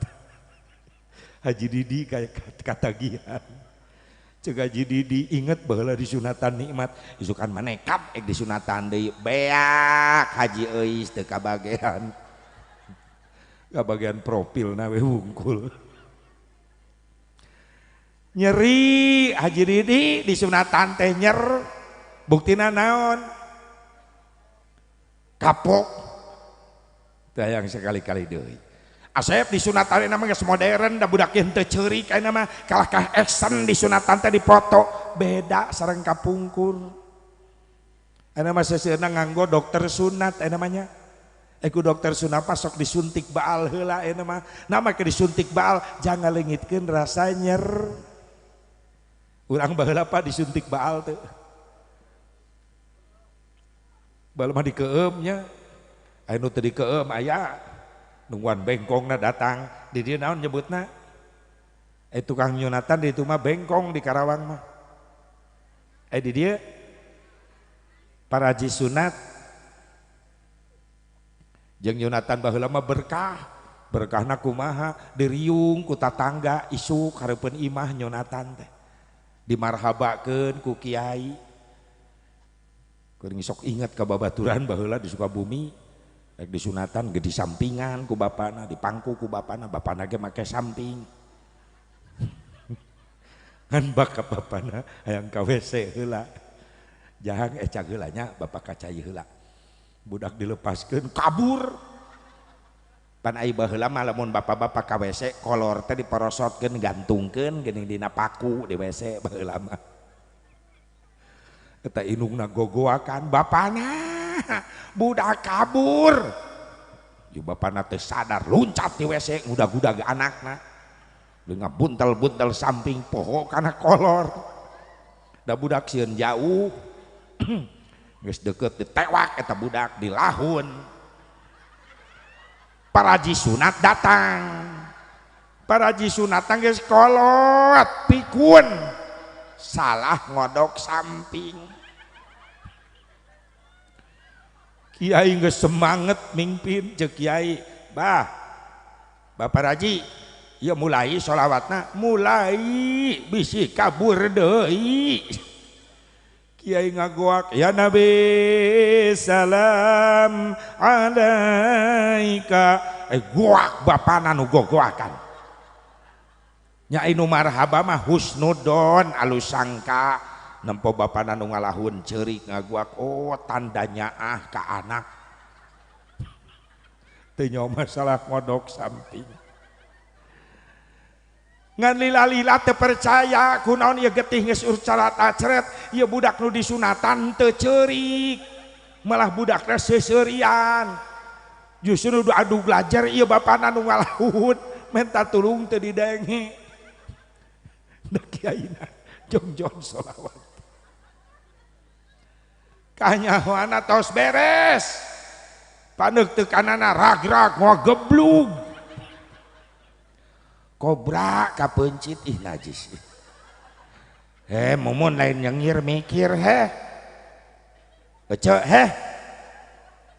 Haji Didi kayak katagihan cek Haji Didi inget baheula disunatan nikmat isukan manekap disunatan deui beak haji euis teu kabagean profilna we wungkul nyeri Haji Didi disunatan teh nyer buktina naon kapok yang sekali-kali deui asep di sunatan nama geus modern da budak teu ceurik ayeuna mah kalahkah action di sunatan teh dipoto beda sareng kapungkur ayeuna mah seseueuna nganggo dokter sunat ayeuna mah nya ku dokter sunat pas sok disuntik baal heula ayeuna mah nama ke disuntik baal jangan leungitkeun rasa nyer urang baheula pa disuntik baal teh bae mah dikeum nya anu tadi keem aya nungguan bengkongna datang di dia naon nyebutna tukang nyunatan di itu mah bengkong di Karawang mah di dia para haji sunat jeung nyunatan baheula mah berkahna kumaha diriung ku tatangga isuk hareupeun imah nyunatan teh dimarhabakeun ku kiai kuring sok inget ka babaturan baheula di Sukabumi di sunatan ge di sampingan ku bapana dipangku ku bapana ge make samping ngan baka bapana hayang ka WC heula jahang cag heula nya bapak ka cai heula budak dilepaskeun kabur pan ai baheula mah lamun bapak-bapak ka WC kolor teh diporosotkeun gantungkeun geuning dina paku di WC baheula mah eta inungna gogoakan bapana budak kabur ju bapana teh sadar loncat di WC ngudag-udag anakna dengan buntel-buntel samping poho kana kolor da budak sieun jauh geus deukeut ditewak eta budak dilahun. Paraji sunat datang. Paraji sunat geus kolot pikun. Salah ngodok samping. Kiai geus semangat mingpin jeung kiai, "Bah, Bapak Raji, ya mulai sholawatna, mulai bisi kabur deui." Kiai ngagoak, "Ya Nabi salam alaika." Goak bapana nu gogoakan. Nyai nu marhaba mah husnudon alus sangka. Nempo bapana nu ngalahun ceurik ngaguak, oh tanda nyaah ka anak. Teu nyaho masalah ngodok samping. Ngan lila-lila teu percaya kunaon ieu getih geus urcarat acret, ieu budak nu disunatan teu ceurik. Malah budakna seseurian. Justru nu adu belajar ieu bapana nu ngalahun minta tulung teu didenge. Da kiaina jongjon sholawat. Kanyahoana tos beres. Paneuk teu kanana rag-rag ngogeblug. Kobra kapencit ih najis. Mumun lain nyengir mikir Ece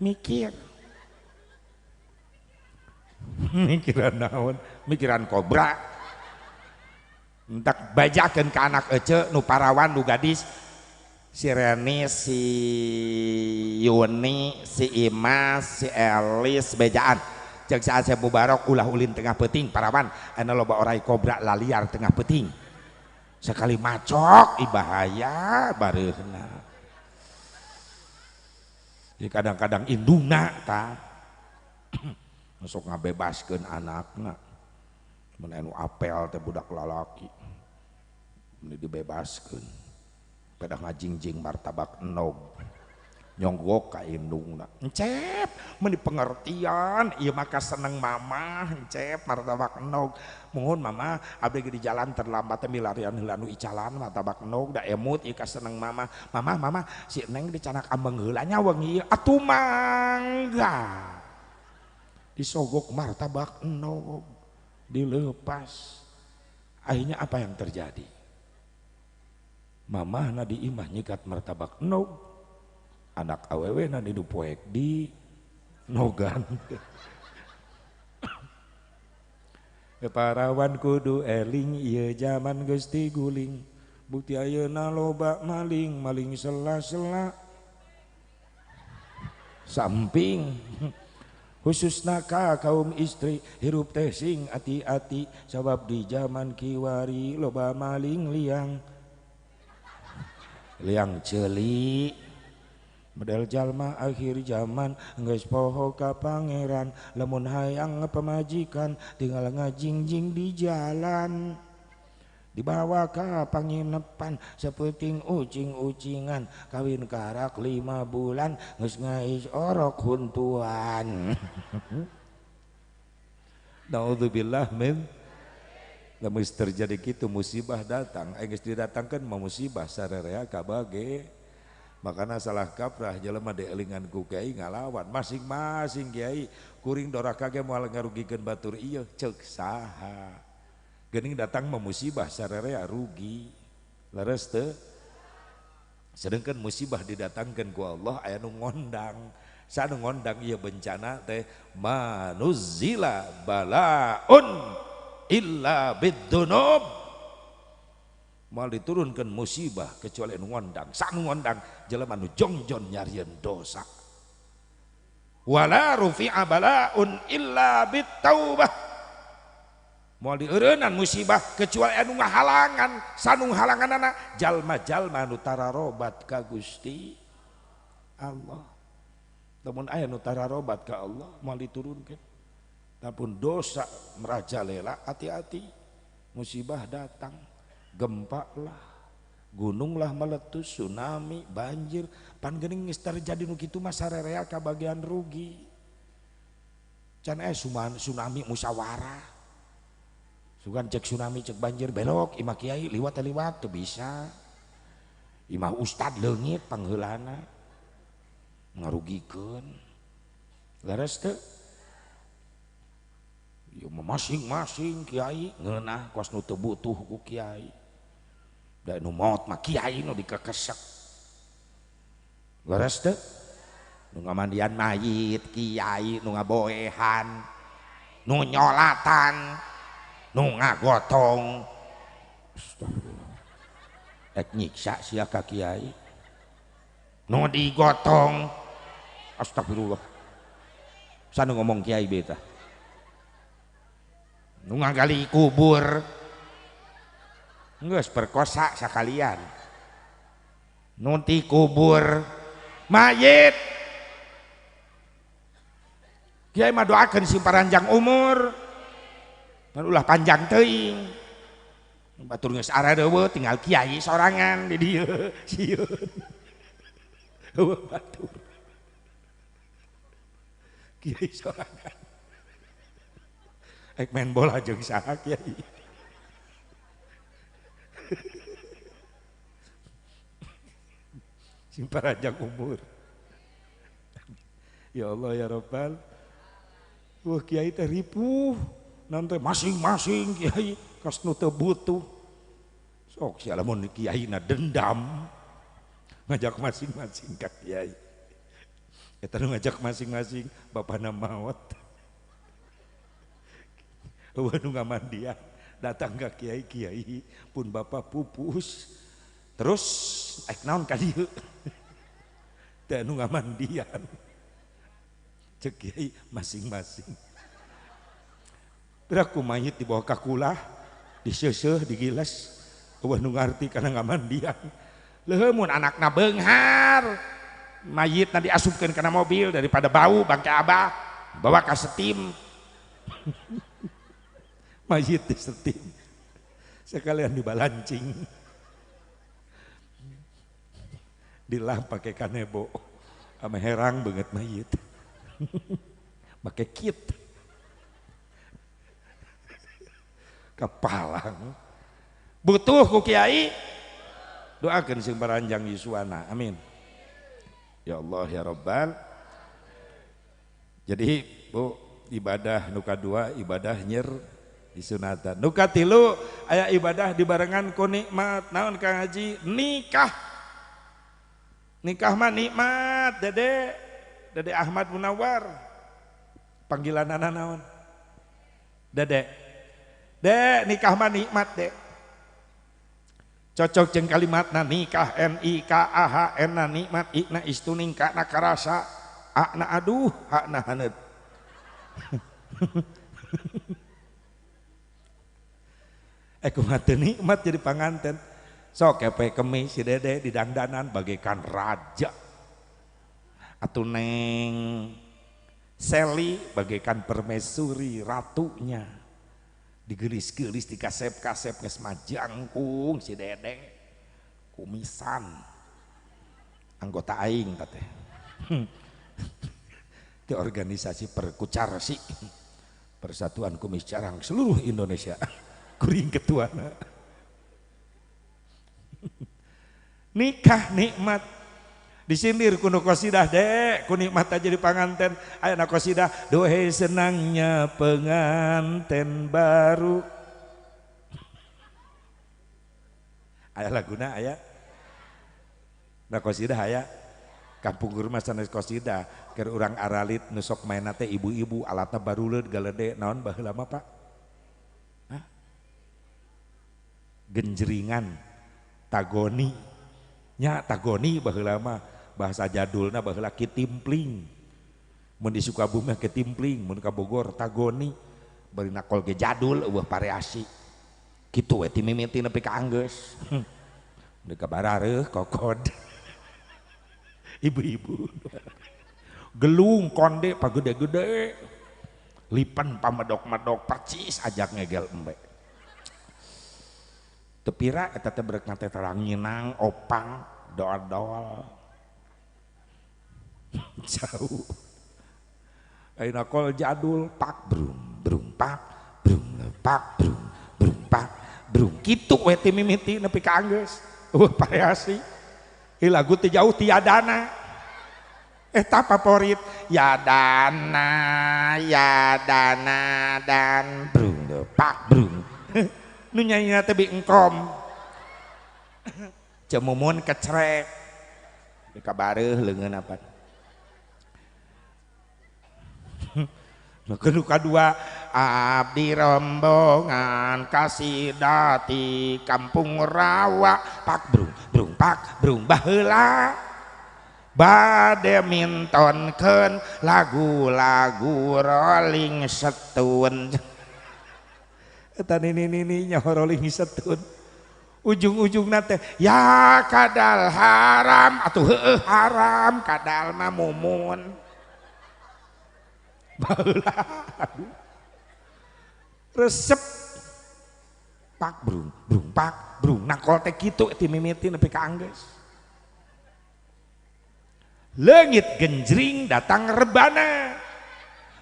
mikir. Mikiran naon? Mikiran kobra. Entak bajakeun ka anak Ece nu parawan nu gadis. Si Reni, si Yuni, si Imas, si Elis bejaan. Jeung si Asep Mubarok ulah ulin tengah peuting parawan anu loba orai kobra laliar tengah peuting. Sekali macok ibahaya bareuhna. Jadi kadang-kadang indungna ta masuk ngabebaskeun anakna. Mun anu apel teh budak lalaki. Mun dibebaskeun. Pada ngajingjing martabak enog nyonggok ka indungna. Encep meni pengertian ieu maka seneng mama encep martabak enog. Muhun mama abdi di jalan terlambat teh milarian heula nu icalan martabak enog da emut ieu ka seneng mama. Mama si Neng dicanak ambeng heula nya wengi atuh mangga. Disogok martabak enog dilepas. Akhirnya apa yang terjadi? Mamah na di imah nyikat martabak enog, anak awewe na di dupoek di nogan. Parawan kudu eling ieu zaman geus guling, bukti ayeuna loba maling sela-sela samping. Khususna ka kaum istri hirup teh sing ati-ati sabab di zaman kiwari loba maling liang ceuli model jalma akhir zaman geus poho ka pangeran lamun hayang pamajikan tinggal ngajingjing di jalan dibawa ka panginepan saeuting ucing-ucingan kawin karak 5 bulan geus ngais orok huntuan. Naudzubillah min. Lamun terjadi kitu musibah datang, geus didatangkeun mah musibah sarerea kabage. Makana salah kaprah jelema dielingan ku kiai ngalawan masing-masing kiai kuring doraka ge moal ngarugikeun batur ieu ceuk saha. Geuning datang mah musibah sarerea rugi. Leres teu? Sedengkeun musibah didatangkeun ku Allah aya nu ngondang. Sanu ngondang ieu bencana teh manuzzila balaun illa bidzunub. Mal diturunkan musibah kecuali anu ngondang. Sanu ngondang jelema nu jongjon nyarieun dosa. Wala rufi'a balaun illa bittaubah. Mal dieureunnan musibah kecuali anu ngahalangan. Sanu halanganana jalma-jalma nu tararobat ka Gusti Allah. Lamun aya nu tararobat ka Allah mal diturunkeun. Tapi dosa merajalela, hati-hati musibah datang, gempa lah, gunung lah meletus, tsunami, banjir, pan geuning geus terjadi nu kitu mah sarerea kabagian rugi. Can tsunami musyawarah, sugan cek tsunami cek banjir belok imah kiai liwat teu bisa. imah ustad leungit pangheulana ngarugikeun leres teu ieu masing-masing kiai ngeunah kos nu teu butuh ku kiai da nu maot mah kiai nu dikekesek leres teu nu ngamandian mayit kiai nu ngaboehan nu nyolatan nu ngagotong astagfirullah ek nyiksa sia ka kiai nu digotong astagfirullah sanu ngomong kiai beta nu ngagali kubur geus perkosa sakalian nu ti kubur mayit kiai mah doakeun si paranjang umur dan ulah panjang teuing batur geus aradeuweut tinggal kiai sorangan di dieu sieun eueuh batur kiai sorangan ek main bola jeung saha kiai sing paranjang umur ya Allah ya Rabbal wah kiai teh ripuh nanti masing-masing kiai kas nu teu butuh sok sia lamun kiaina dendam ngajak masing-masing ka kiai eta nu ngajak masing-masing bapana maot eueuh nu ngamandian datang ka kiai pun bapak pupus terus ek naon ka dieu teh nu ngamandian cek kiai masing-masing beraku mayit dibawa ka kulah diseuseuh digiles eueuh nu ngarti kana ngamandian leueuh mun anakna beunghar mayitna diasupkeun kana mobil daripada bau bangke abah bawa ka setim mayit di setim sekalian dibalancing dilah pakai kanebo ame herang banget mayit pakai kit kepalang butuh ku kiai doakeun sing paranjang yuswana amin ya Allah ya Rabbal jadi bu ibadah nu kadua ibadah nyer disunatan nu katilu aya ibadah dibarengan ku nikmat naon Kang Haji nikah mah nikmat Dede Ahmad Munawar panggilanana naon Dede nikah mah nikmat dek cocok jeung kalimatna nikah NIKAHN na nikmat ikna istuning kana karasa akna aduh hakna haneut kumaha teu nikmat jadi panganten sok kepe kemi si Dede di dandanan bagaikan raja atuh neng Seli bagaikan permaisuri ratunya digelis-gelis dikasep-kasep geus majangkung si Dede kumisan anggota aing teh di organisasi perkucarsi Persatuan Kumis Carang seluruh Indonesia kuring ketuana nikah nikmat disindir kuno qasidah dek ku nikmat aja di panganten aya na qasidah dohe senangnya penganten baru aya laguna aya na qasidah aya kampung rumah sanes qasidah keur urang aralit nu sok maena teh ibu-ibu alatna baruleud galede naon baheula mah Pak genjringan tagoni nya tagoni baheula mah bahasa jadulna baheula kitimpling mun di Sukabumi kitimpling mun ka Bogor tagoni bari nakol ge jadul eueuh variasi kitu we ti mimiti nepi ka anggeus deuk ka barareuh kokod ibu-ibu gelung konde pagede-gede lipan pamedok-medok percis ajak ngegel embe tepira eta teh beurek nate terang nginang opang doa-doa jauh ayeuna kol jadul pak brung pak brung pak brung pak brung kitu we ti mimiti nepi ka anggeus variasi lagu teh jauh tiadana eta favorit ya dana dan brung pak brung nu nyanyina teh bi engkom cemumun kecrek dikabareuh leungeun apa nu kadua abdi rombongan kasidati kampung rawa pak brung baheula bade mintonkeun lagu-lagu Rolling Stone eta nini nya Rolling Stone ujung-ujungna teh ya kadal haram atuh heueuh haram kadal mah mumun baheula resep pak brung nakol teh kitu ti mimiti nepi ka anggeus leungit genjring datang rebana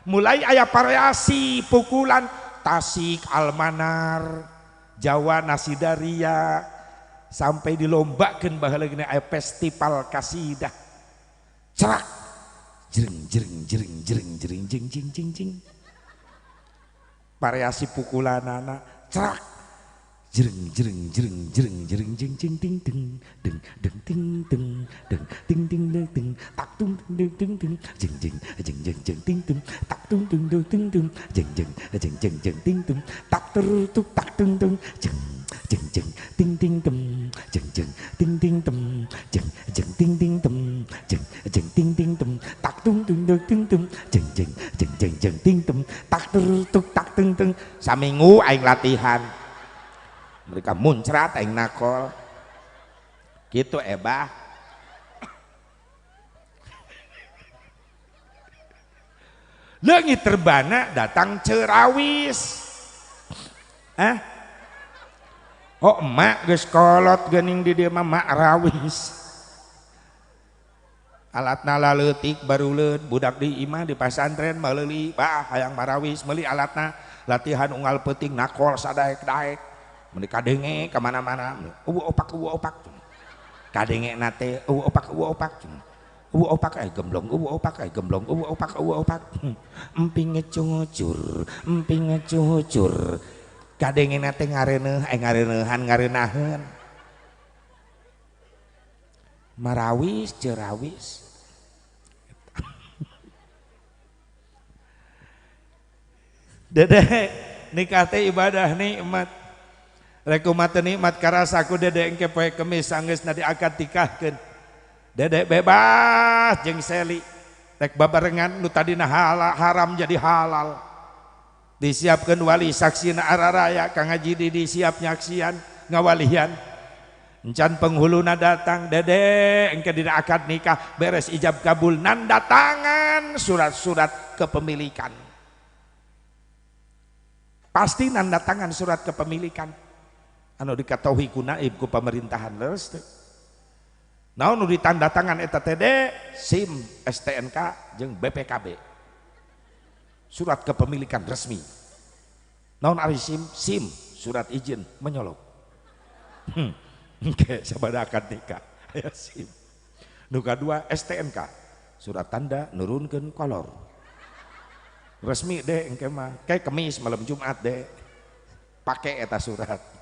mulai aya variasi pukulan tasik almanar Jawa Nasidaria sampai dilombakeun baheula gini aya festival kasidah cerak jering variasi pukulanana cerak jering ting ting deng ting tak tung ting tak tung ting tak terutuk tak tung ting tak tung tak terutuk tak tung saminggu aing latihan mereka muncrat aing nakol gitu ebah leungit terbana datang cerawis oh emak geus kolot geuning di dieu mah mak rawis alatna laleutik baruleun budak di imah di pasantren maleuli bah hayang marawis meuli alatna latihan unggal peuting nakol sadaek-daek mun kadenge ka mana-mana opak kadenge nate opak ay gemblong emping ngecucur kadenge nate ngareuneuhan marawis cerawis dede nikah teh ibadah nikmat rek umat nikmat karasaku dede engke poe Kemis sanggeusna diakad tikahkeun dede bebas jeung seli rek babarengan nu tadina haram jadi halal disiapkeun wali saksina araraya Kang Haji disiap nyaksian ngawalian encan penghuluna datang dede engke dina akad nikah beres ijab kabul nanda tangan surat-surat kepemilikan pasti nanda tangan surat kepemilikan anu dikataui ku naib ku pemerintahan leres teh naon nu ditanda tangan eta teh de SIM STNK jeung BPKB surat kepemilikan resmi naon ari SIM surat izin menyolok engke sabada akad nikah aya SIM nu kadua STNK surat tanda nurunkeun kolor resmi deh engke mah kayak Kemis malam Jumat deh pake eta surat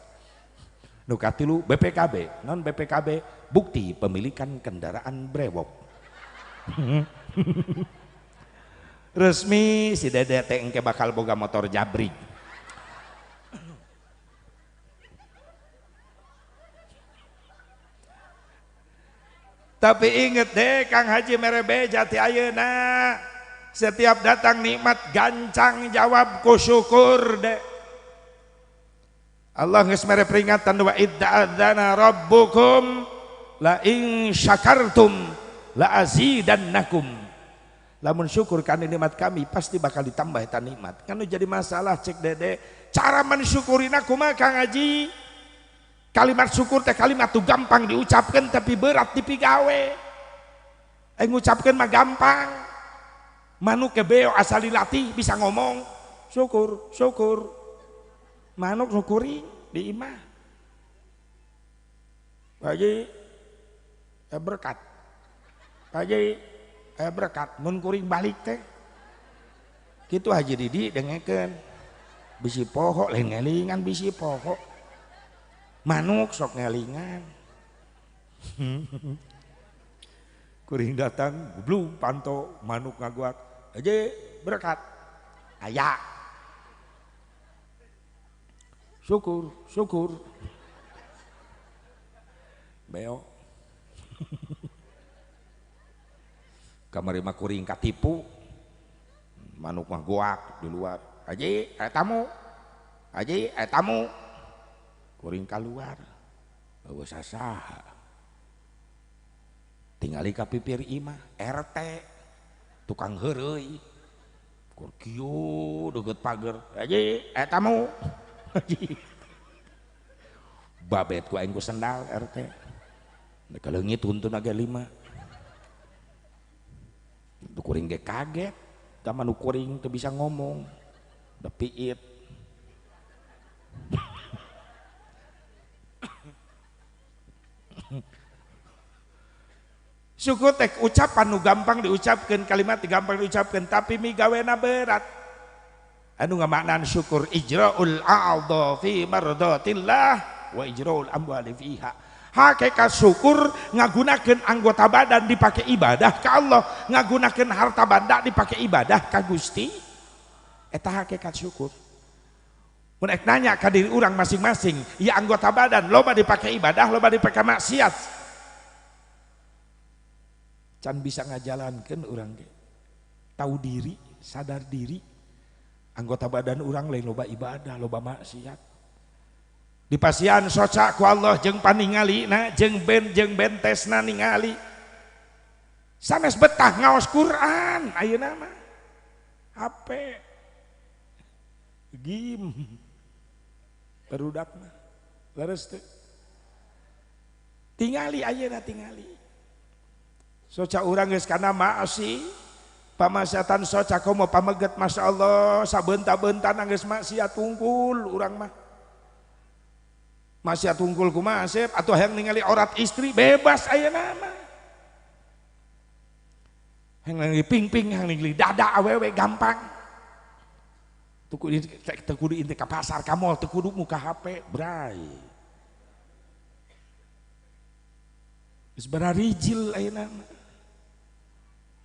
nu katilu BPKB non BPKB bukti pemilikan kendaraan brewok resmi si dede teh engke bakal boga motor jabrik tapi inget deh Kang Haji merebeja ti ayeuna setiap datang nikmat gancang jawab ku syukur deh Allah geus mere peringatan wa idza'adzana rabbukum la in syakartum la azidannakum lamun syukur kana nikmat kami pasti bakal ditambah eta nikmat kan jadi masalah cek dede cara mensyukurina kumaha Kang Haji kalimat syukur teh kalimat tuh gampang diucapkan tapi berat dipigawe ngucapkeun mah gampang manuk kebeo asal dilatih bisa ngomong syukur manuk syukuri di imah Haji berkat Pak Haji berkat mun kuring balik teh kitu Haji Didi dengekeun bisi poho lain ngelingan bisi poho manuk sok ngelingan kuring datang belum panto manuk ngaguak Haji berkat aya syukur beo kamari mah kuring katipu manuk mah goak di luar Haji tamu kuring keluar bawa sasaha tinggali ka pipir imah RT tukang heureuy kur kieu deukeut pager Haji tamu Haji babet ku aing ku sendal RT mereka leungit tuntun aga 5 tu kuring ge kaget taman kuring teu bisa ngomong da piit syukur teh ucapan nu gampang diucapkeun kalimat gampang diucapkeun tapi migawena berat anu ngamaknan syukur ijraul a'dha fi mardatillah wa ijraul amwali fiha hakikat syukur ngagunakeun anggota badan dipake ibadah ka Allah ngagunakeun harta banda dipake ibadah ka Gusti eta hakikat syukur mun ek nanya ka diri urang masing-masing ya anggota badan loba dipake ibadah loba dipake maksiat can bisa ngajalankeun urang ge tahu diri sadar diri anggota badan urang lain loba ibadah loba maksiat di pasian soca ku Allah jeung paningalina jeung bentesna ningali sanes betah ngaos Quran ayeuna mah HP game barudak mah leres teh tingali ayeuna tingali soca urang geus kana maasi pamaksiatan soca komo pameget Masya Allah sabenta-benta geus maksiat tungkul urang mah maksiat tungkul kumaha Asep atuh hayang ningali aurat istri bebas ayeuna mah hayang ningali ping-ping hayang ningali dada awewe gampang teu kudu inti ka pasar ka mall teu kudu muka HP bray geus bararijil ayeuna mah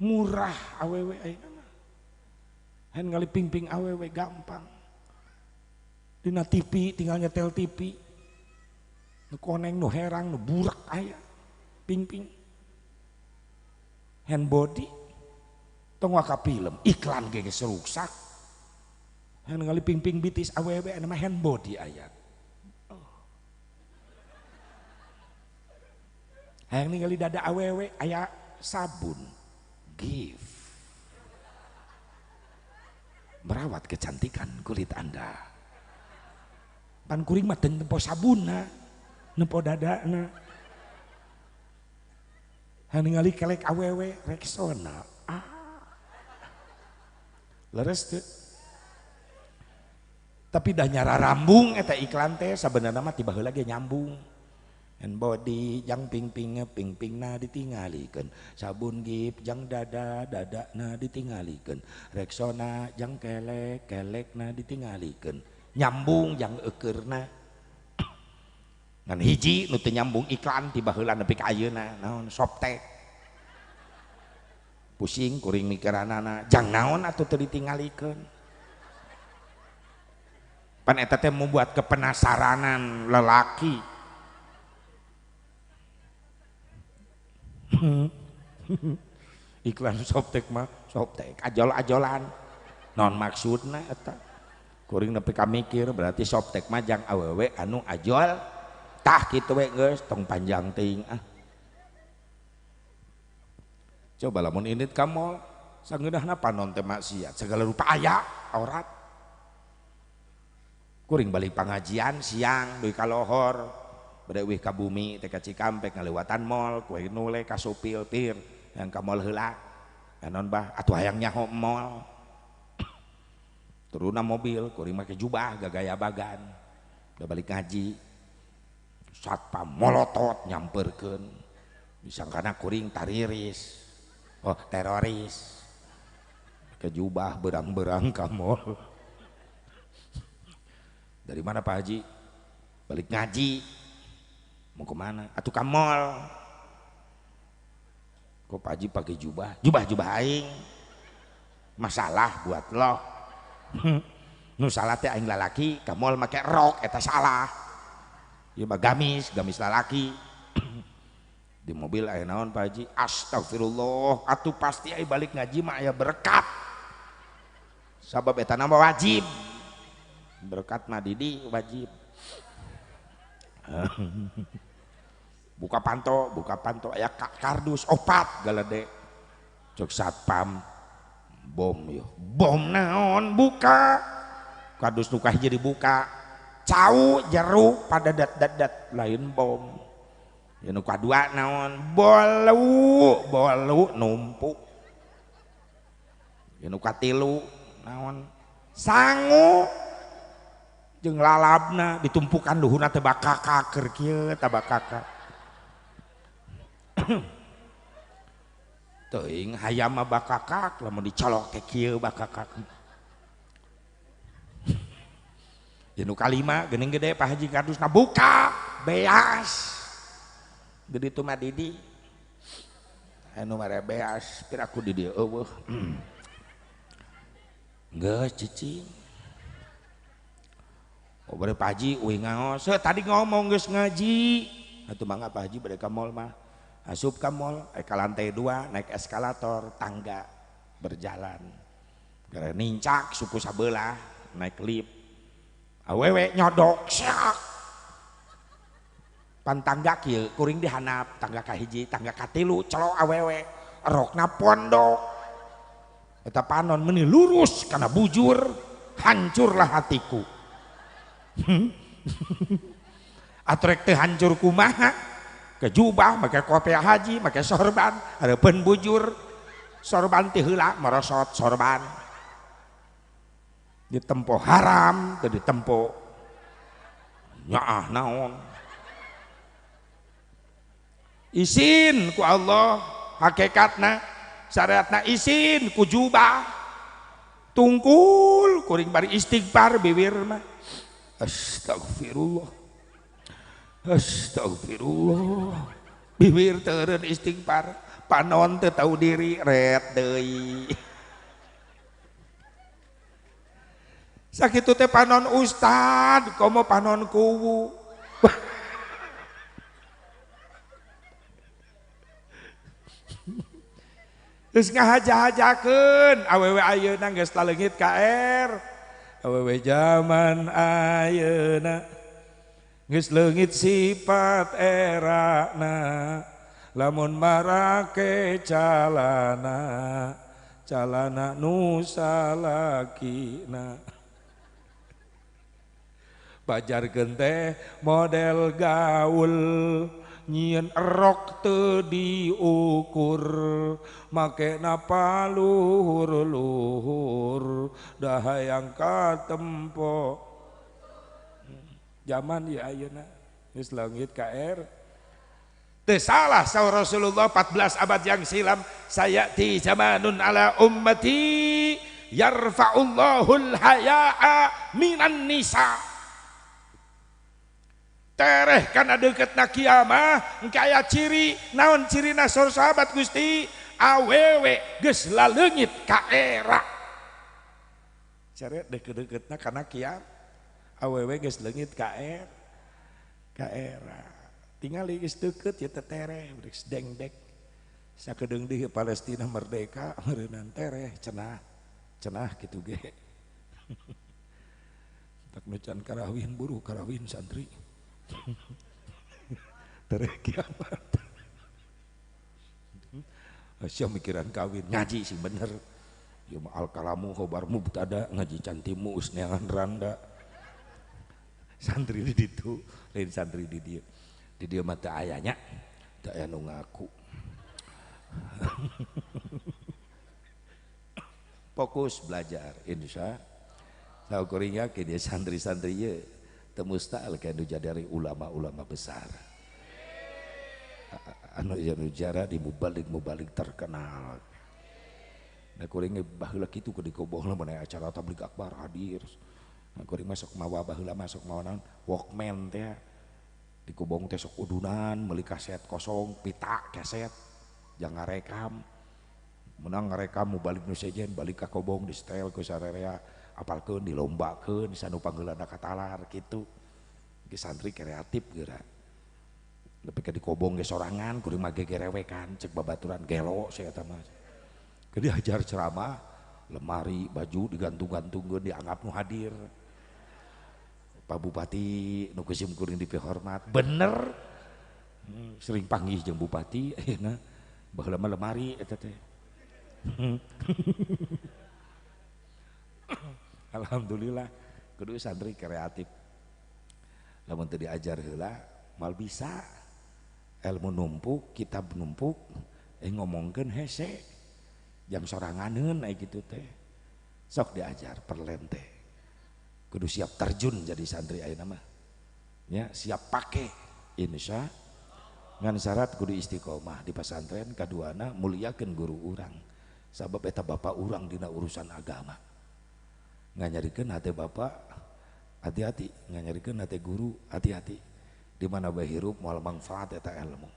murah awewe ayeuna mah hayang ningali ping-ping awewe gampang dina TV tinggal nyetel TV nu koneng nu herang nu burak aya ping-ping hand body tong waka film iklan ge geus rusak hayang ningali ping-ping bitis awewe anu mah hand body aya hayang ningali dada awewe aya sabun give merawat kecantikan kulit Anda pan kuring mah teu nempo sabunna nempo dadana hayang ningali kelek awewe Rexona leres teu tapi dah nyara rambung eta iklan teh sabenerna mah tiba heula ge nyambung hand body jang ping-pingna ditingalikeun sabun gip jang dadana ditingalikeun Rexona jang kelekna ditingalikeun nyambung jang eukeurna ngan hiji nu teu nyambung iklan tiba heula nepi ka ayeuna naon Softtek pusing kuring mikiranana jang naon atuh teu ditingalikeun pan eta teh membuat kepenasaranan lelaki iklan Softtek mah Softtek ajol-ajolan non maksudna eta kuring nepi ka mikir berarti Softtek mah jang awewe anu ajol tah kitu we geus tong panjang teuing coba lamun indit ka mall sangeudahna panon teh maksiat segala rupa aya aurat kuring balik pengajian siang deui ka lohor bade wih ka bumi teh ka Cikampek ngalewatan mall kueh nule ka supil-pir yang ka mall heula naon bah atuh hayang nyaho mall turuna mobil kuring make jubah gagaya bagan da balik ngaji satpam molotot nyamperkeun disangkana kuring tariris, oh teroris, pakai jubah berang-berang ka mall. Dari mana Pak Haji? Balik ngaji. Mau kemana? Atuh ka mall. Kok Pak Haji pakai jubah? Jubah aing. Masalah buat lo. Nu salah teh aing lalaki ka mall make rok eta salah. Ieu mah gamis lalaki. Di mobil aya naon Pak Haji? Astagfirullah, atuh pasti aya balik ngaji mah aya berkat. Sabab eta nama wajib. Berkat mah didi wajib. Buka panto aya kardus opat galede. Cok satpam bom yo. Bom naon buka. Kardus nu kahiji dibuka. Cau jeruk pada dat lain bom. Ya nu kadua naon bolu numpuk. Ya nu katilu naon sangu jeung lalabna ditumpukan luhurna teh bakaka keur kieu teh bakaka. Teuing hayam mah bakaka lamun dicolok teh kieu bakaka. Ya nu kalima geuning gede Pak Haji kardusna buka beas. Gede itu mah didi anu mare beas piraku di dieu eueuh geus cicing bari Pak Haji uing ngaos tadi ngomong geus ngaji atuh mangga Pak Haji bade ka mall mah asup ka mall ka lantai 2 naik eskalator tangga berjalan gara nincak suku sabelah naik lift awewe nyodok syak pantangga kieu kuring dihanap tangga kahiji tangga katilu celo awewe rokna pondok eta panon meuni lurus kana bujur hancurlah hatiku. Atrek teh hancur kumaha ke jubah make kopiah haji make sorban hareupeun bujur sorban teh heula merosot sorban ditempo haram teu ditempo nyaah naon izin ku Allah hakikatna syariatna izin ku jubah tungkul kuring bari istighfar bibir mah astagfirullah bibir teureun istighfar panon teu tahu diri ret deui sakitu teh panon ustad komo panon kuwu geus ngahaja-hajakeun awewe ayeuna geus taleungit ka air awewe zaman ayeuna geus leungit sifat erana lamun marake calana nu salakina bajarkeun teh model gaul nyieun rok teu diukur makena paluhur-luhur dah hayang katempo zaman ya ayeuna geus leungit ka air teu salah saur Rasulullah 14 abad yang silam sayati zamanun ala ummati yarfa'ullahul haya'a minan nisa tereh kana deuketna kiamah engke aya ciri naon cirina saur sahabat Gusti awewe geus laleungit ka era cere deukeut-deuketna kana kiam awewe geus leungit ka era tingali geus deukeut ya teh tereh geus dengdek sakedeung di Palestina merdeka meureunan tereh cenah kitu ge tak nu can karawin buru karawin santri tereh kiamat asya mikiran kawin ngaji sih bener ya al kalamu khobar mubtada ngaji cantimu usneangan randa santri di ditu lain santri di dia mata ayahnya tak aya nu ngaku fokus belajar insya Allah kuring yakin dia santri-santri ye teu mustahil kanu jadi ulama-ulama besar anu jara di mubalik terkenal. Nah kuring baheula kitu ke dikobohna mana acara tabligh akbar hadir. Nah kuring masuk mawa baheula masuk mawa naon Walkman teh. Dikobong teh sok udunan meuli kaset kosong pita kaset jangan rekam. Menang ngarekam mubalik nu sejen balik ka kobong di setel ku sararea apalkeun dilombakeun sanu panggeulana katalar kitu. Ge santri kreatif geura. Tapi ke dikobong ge sorangan kuring mah gegerewekan cek babaturan gelo saya eta mah. Ke diajar ceramah lemari baju digantung-gantungkeun dianggap nu hadir. Pak Bupati nu kusim kuring dipihormat bener. Sering panggih jeung bupati ayeuna baheula mah lemari eta teh. Alhamdulillah kudu santri kreatif. Lamun teu diajar heula mal bisa ilmu numpuk kitab numpuk ngomongkeun hese jang soranganeun aya kitu teh sok diajar perlen teh kudu siap terjun jadi santri ayeuna mah ya siap pake insya ngan syarat kudu istiqomah di pesantren kaduana muliakeun guru urang sabab eta bapak urang dina urusan agama nganyarikeun hate bapak hati-hati nganyarikeun hate guru hati-hati di mana bae hirup moal manfaat eta ilmu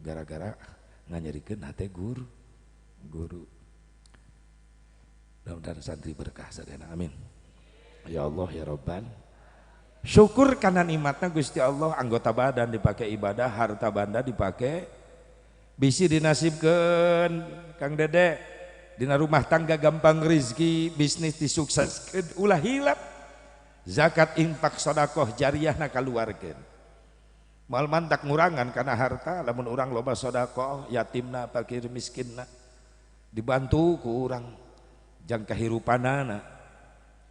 gara-gara nganyarikeun hate guru mudah-mudahan santri berkah sadayana amin ya Allah ya Rabbal syukur karena nikmatna Gusti Allah anggota badan dipakai ibadah harta banda dipakai bisi dinasibkeun Kang Dede dina rumah tangga gampang rezeki bisnis disukseskeun ulah hilap zakat infak sedekah jariyah na kaluarkeun moal mantak ngurangan kana harta lamun urang loba sedekah yatimna fakir miskinna dibantu ku urang jang kahirupanana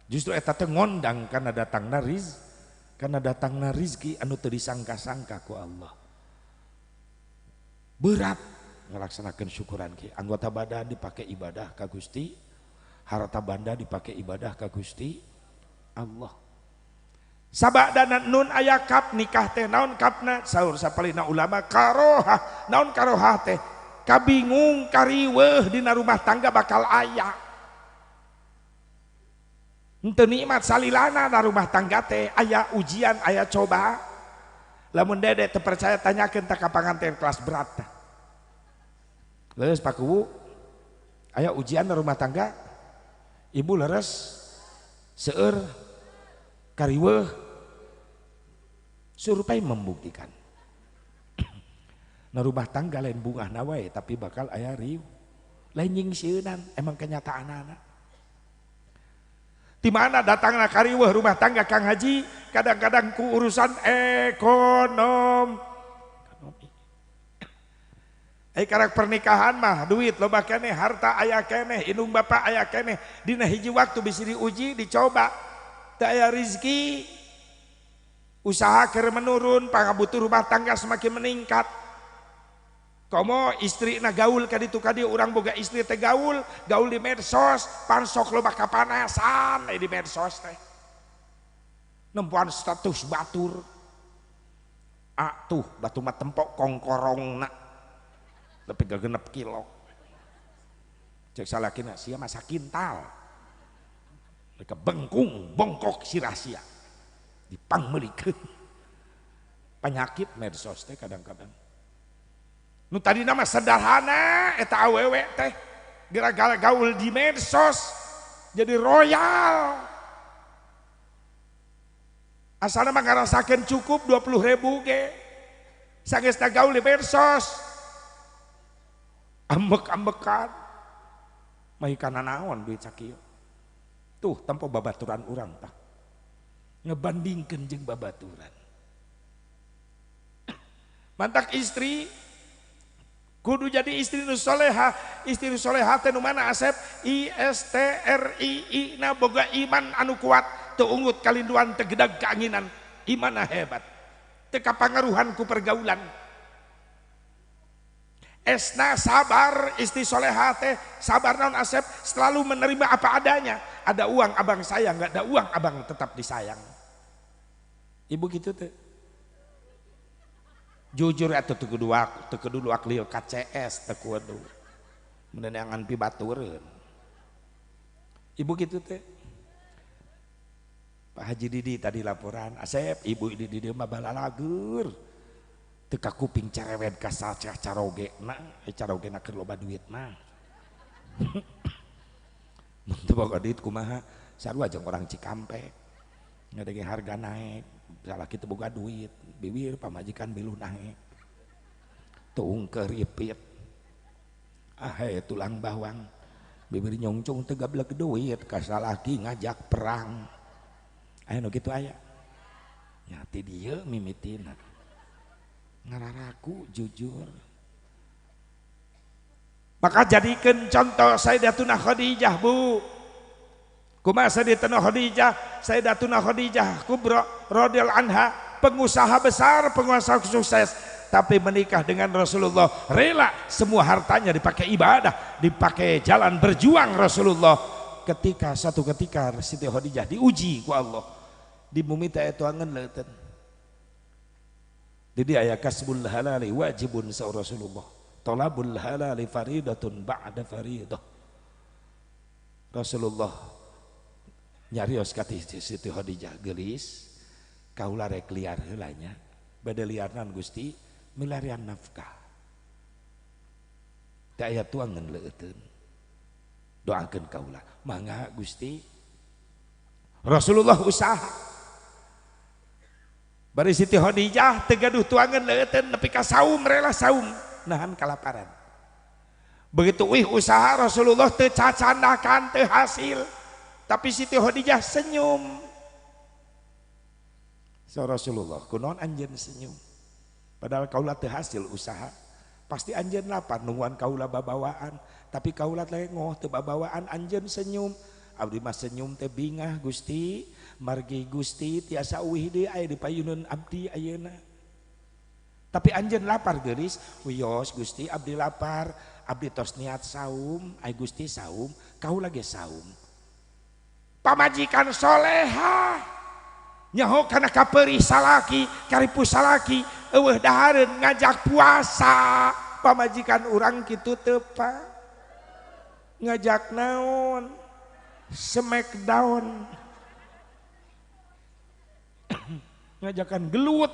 justru eta teh ngondang kana datangna rizki anu teu disangka-sangka ku Allah berat ngelaksanakeun syukuran ki anggota badan dipakai ibadah ka Gusti harta banda dipakai ibadah ka Gusti Allah sabadana nun aya kap nikah teh naon kapna saur sapalina ulama karoha naon karoha teh kabingung kariweuh dina rumah tangga bakal aya henteu nikmat salilana na rumah tangga teh aya ujian aya coba lamun Dede teu percaya tanyakeun ta ka panganten kelas berat tah leus Pak Kuwu aya ujian na rumah tangga ibu leres seueur kariweuh surupay membuktikan na rumah tangga lain bungah wae tapi bakal aya riuh lain nyingsieunnan emang kenyataanana di mana datangna kariweuh rumah tangga Kang Haji kadang-kadang ku urusan ekonomi karek pernikahan mah duit loba keneh harta aya keneh indung bapak aya keneh dina hiji waktu bisa diuji dicoba teu aya rezeki usaha keur menurun pangabutuh rumah tangga semakin meningkat komo istri na gaul kaditu kadieu urang boga istri teh gaul di medsos pansok loba kapanasan di medsos teh nempuan status batur tuh batu mah tempok kongkorongna tapi gak genep kilo cek salakina sia masa kintal mereka bengkung bongkok si rahasia dipangmelikeun penyakit medsos teh kadang-kadang nu tadi nama sederhana eta awewe teh gara-gara gaul di medsos jadi royal asalna mah ngarasakeun cukup 20.000 ge sageusna gaul di medsos ambek-ambekan mahikana naon duit sakieu tuh tanpa babaturan urang tah ngebandingkeun jeung babaturan mantak istri kudu jadi istri nu soleha teh nu mana Asep ISTRI na boga iman anu kuat teu ungut kalinduan teu gedag kaanginan imanna hebat teu kapangaruhan ku pergaulan esna sabar istri soleha teh sabar naon Asep selalu menerima apa adanya ada uang abang sayang nggak ada uang abang tetap disayang ibu gitu teh jujur atuh teu kudu aklil KCS teu kudu meneangan pibatureun ibu gitu teh. Pak Haji Didi tadi laporan Asep ibu Didi mah balalagur teu ka kuping cerewet ka carogena carogena keur loba duit mah mun teu boga duit kumaha sarua jeung orang Cikampek ngadege harga naik salaki teu boga duit bibir pamajikan bilu naik tuung keripit tulang bawang bibir nyongcong teu gablek duit ka salaki ngajak perang aya nu kitu aya nya ti dieu mimitina ngararaku jujur maka jadikeun contoh Sayyidatuna Khadijah Bu kumaha Sayyidatuna Khadijah Sayyidatuna Khadijah Kubra radhiyallahu anha pengusaha besar pengusaha sukses tapi menikah dengan Rasulullah rela semua hartanya dipakai ibadah dipakai jalan berjuang Rasulullah ketika satu ketika Siti Khadijah diuji ku Allah di bumi teh tuangan leuteun jadi aya kasbul halali wajibun sa Rasulullah talabul halali faridatun ba'da faridah Rasulullah nyarios ka Siti Khadijah geulis kaula rek liar heula nya bade liarnan Gusti milarian nafkah teh aya tuangan leuteun doakeun kaula mangga Gusti Rasulullah usaha bari Siti Khadijah teu gaduh tuangan leuteun nepi ka saum rela saum nahan kalaparan begitu usaha Rasulullah teu cacandakan teu hasil tapi Siti Khadijah senyum so Rasulullah kunaon anjeun senyum padahal kaula teu hasil usaha pasti anjeun lapar nungguan kaula babawaan tapi kaula lengoh teu babawaan anjeun senyum abdi mah senyum teh bingah Gusti margi Gusti tiasa uwih deui aya di payuneun abdi ayeuna tapi anjeun lapar geulis wios Gusti abdi lapar abdi tos niat saum ai Gusti saum kaula ge saum pamajikan soleha nyaho kana kapeurih salaki karipu salaki eueuh dahareun ngajak puasa pamajikan urang kitu teu pa ngajak naon smackdown ngajakan gelut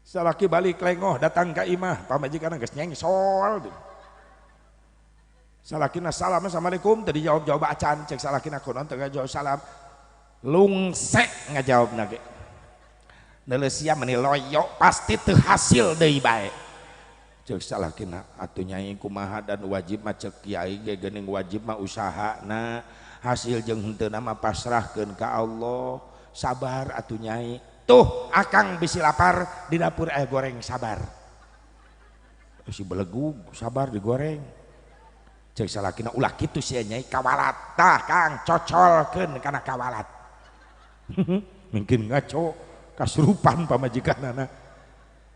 salaki balik lengoh datang ka imah pamajikan geus nyengsol salakina salam assalamualaikum tadi jawab acan cek salakina kunaon teu ngajawab salam lungsek ngajawabna ge neulesia meni loyo pasti teu hasil deui bae cek salakina atuh nyai kumaha dan wajib mah cek kiai ge geuning wajib mah usahana hasil jeung henteu mah pasrahkeun ka Allah sabar atuh nyai tuh akang bisi lapar di dapur aya goreng sabar si belegug sabar digoreng cek salakina ulah kitu sia nyai kawalat tah Kang cocolkeun kana kawalat mungkin ngaco kasurupan pamajikanana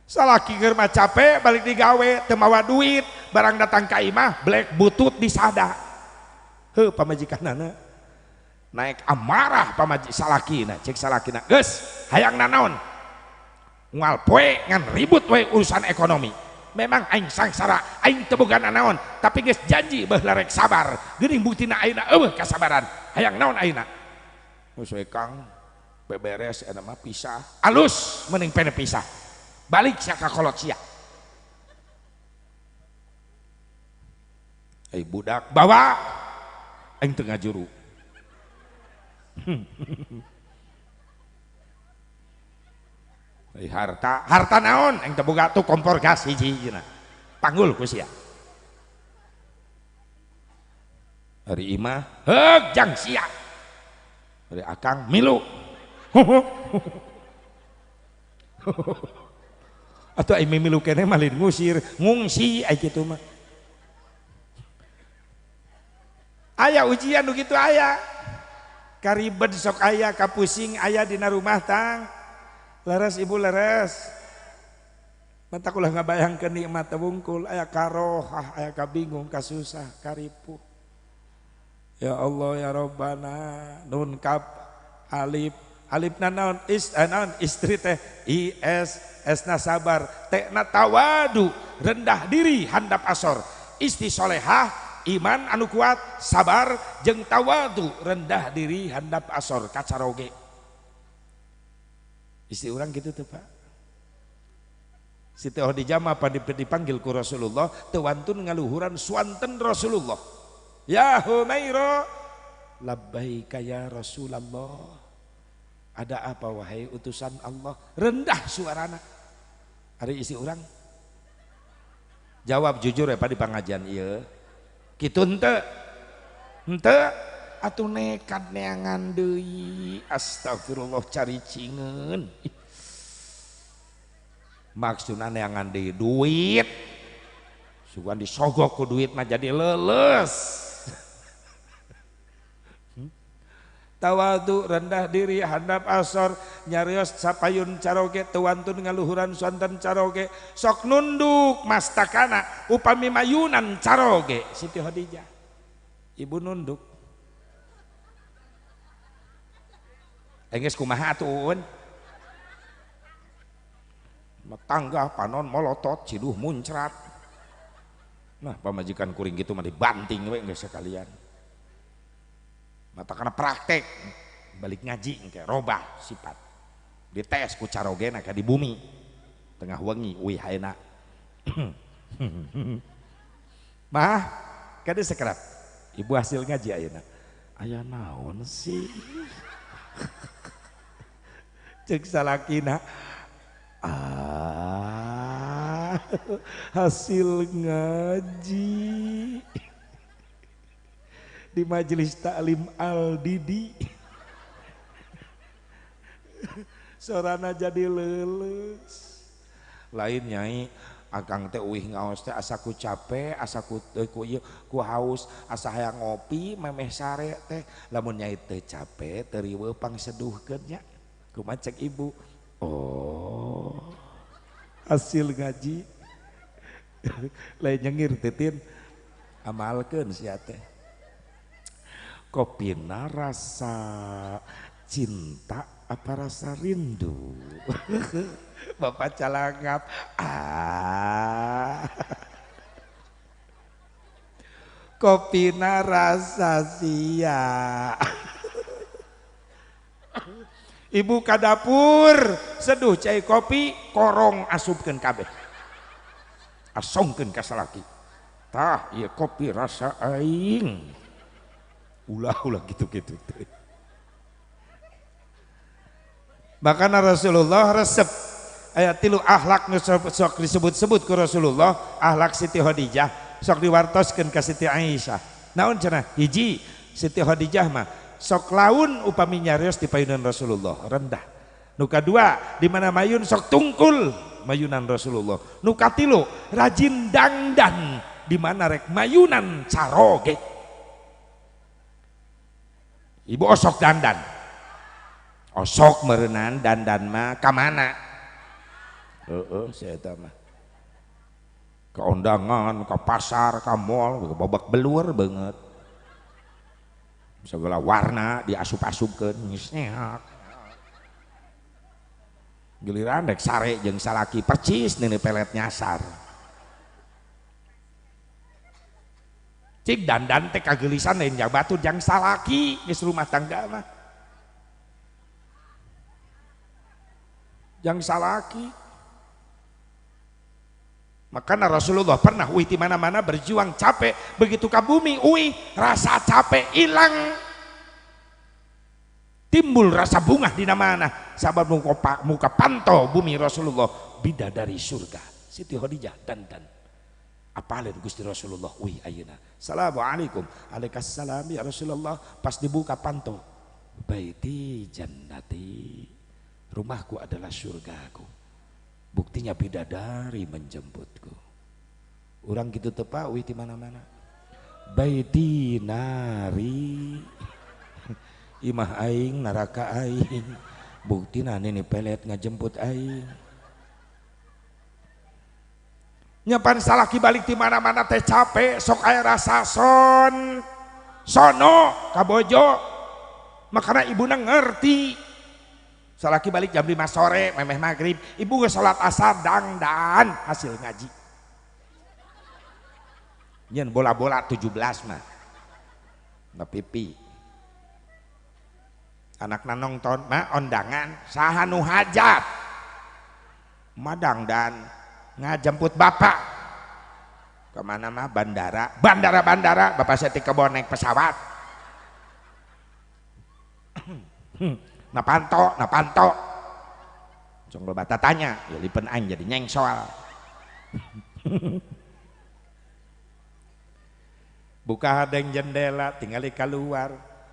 salaki keur mah capek balik digawe teu mawa duit barang datang ka imah black butut disada heuh pamajikanana naik amarah salakina cek salakina geus hayang nanaon moal poe ngan ribut we urusan ekonomi memang aing sangsara aing teu boga nanaon tapi geus janji baheula rek sabar geuning buktina ayeuna eueuh kasabaran hayang naon ayeuna geus we Kang beberes eta mah pisah alus mending pene pisah balik sia ka kolot sia budak bawa aing teu ngajuru harta naon aing teu boga tuh kompor gas hiji-hijina panggul ku sia hari imah heug jang sia hari akang milu atau ai milu keneh malin ngusir ngungsi ai kitu mah aya ujian nu kitu aya karibet sok aya kapusing aya dina rumah tang leres ibu leres mata kulah ngabayangkeun nikmat wungkul aya karohah aya kabingung kasusah karipu ya Allah ya Rabbana nun kaf alif alifna naon naon istri teh is esna sabar tekna tawadu rendah diri handap asor isti solehah iman anu kuat sabar jeung tawadu rendah diri handap asor kacaroge istri orang gitu tuh Pak. Siti Khadijah mah dipanggil ku Rasulullah teu wantun ngaluhuran swanten Rasulullah. Ya Humaira, labbaika ya Rasulullah. Ada apa wahai utusan Allah? Rendah suarana. Ari isi urang. Jawab jujur ya Pak di pangajian ieu. Kitu henteu? Henteu atuh nekat neangan deui. Astagfirullah cari cingeun. Maksudnya neangan di duit sugan disogok ku duit mah jadi leles tawadu rendah diri handap asor nyarios sapayun caroge tewantun ngaluhuran swanten caroge sok nunduk mastakana upami mayunan caroge Siti Khadijah ibu nunduk enggeus kumaha atuh tangga panon molotot ciduh muncrat nah pamajikan kuring gitu mah dibanting we geus sekalian mata kana praktek balik ngaji engke robah sifat dites ku carogena ka di bumi tengah wengi uih hayeuna mah kade sekerap ibu hasil ngaji ayeuna aya naon sih ceuk salakina hasil ngaji di majelis taklim Al-Didi sorana jadi leles lain nyai akang teh uih ngaos teh asa ku capek asa ku ku haus asa hayang ngopi memeh sare teh lamun nyai teh capek teu riweuh pangseduhkeun nya kumaha cek ibu oh hasil ngaji lain nyengir titin amalkeun sia teh kopina rasa cinta apa rasa rindu Bapak calangap kopina rasa sia ibu ka dapur seduh cai kopi korong asupkeun kabeh asongkeun ka salaki tah ieu kopi rasa aing ulah gitu-gitu makana Rasulullah resep aya 3 akhlak nu sok disebut-sebut ku Rasulullah akhlak Siti Khadijah sok diwartoskeun ka Siti Aisyah naon cenah hiji Siti Khadijah mah sok laun upami nyarios di payunan Rasulullah rendah nu kadua di mana mayun sok tungkul mayunan Rasulullah nu katilu rajin dangdan di mana rek mayunan caroge ibu osok dandan osok merenang dandan mah ka mana saya tahu mah ke undangan ke pasar ke mall babak belur banget segala warna diasup-asupkeun nyeak giliran rek sare jeung salaki percis neuneu pelet nyasar cik dandan teh kageulisan lain jak batur jang salaki geus rumah tangga mah jang salaki makanya Rasulullah pernah uih di mana-mana berjuang capek begitu ka bumi uih rasa capek hilang timbul rasa bungah di mana sabab muka pantau bumi Rasulullah bidadari surga Siti Khadijah dandan apalin Gusti Rasulullah uih ayeuna assalamualaikum alaikassalam ya Rasulullah pas dibuka pantau baiti jannati rumahku adalah surgaku buktinya bidadari menjemputku orang gitu tepa uih di mana-mana baiti nari imah aing neraka aing buktina nini pelet ngajemput aing nyapan salaki balik di mana-mana teh capek sok aya rasa sono kabojo makanya ibuna ngerti salaki balik jam 5 sore memeh maghrib ibu geus salat asar dangdan hasil ngaji nyen bola-bola 17 mah pipi anakna nonton mah ondangan saha nu hajat madang dan ngajemput bapak kemana mah bandara bapak saya tika bawa naik pesawat napanto cong loba tanya ya lipen aing jadi nyengsol buka hadeng jendela tinggali keluar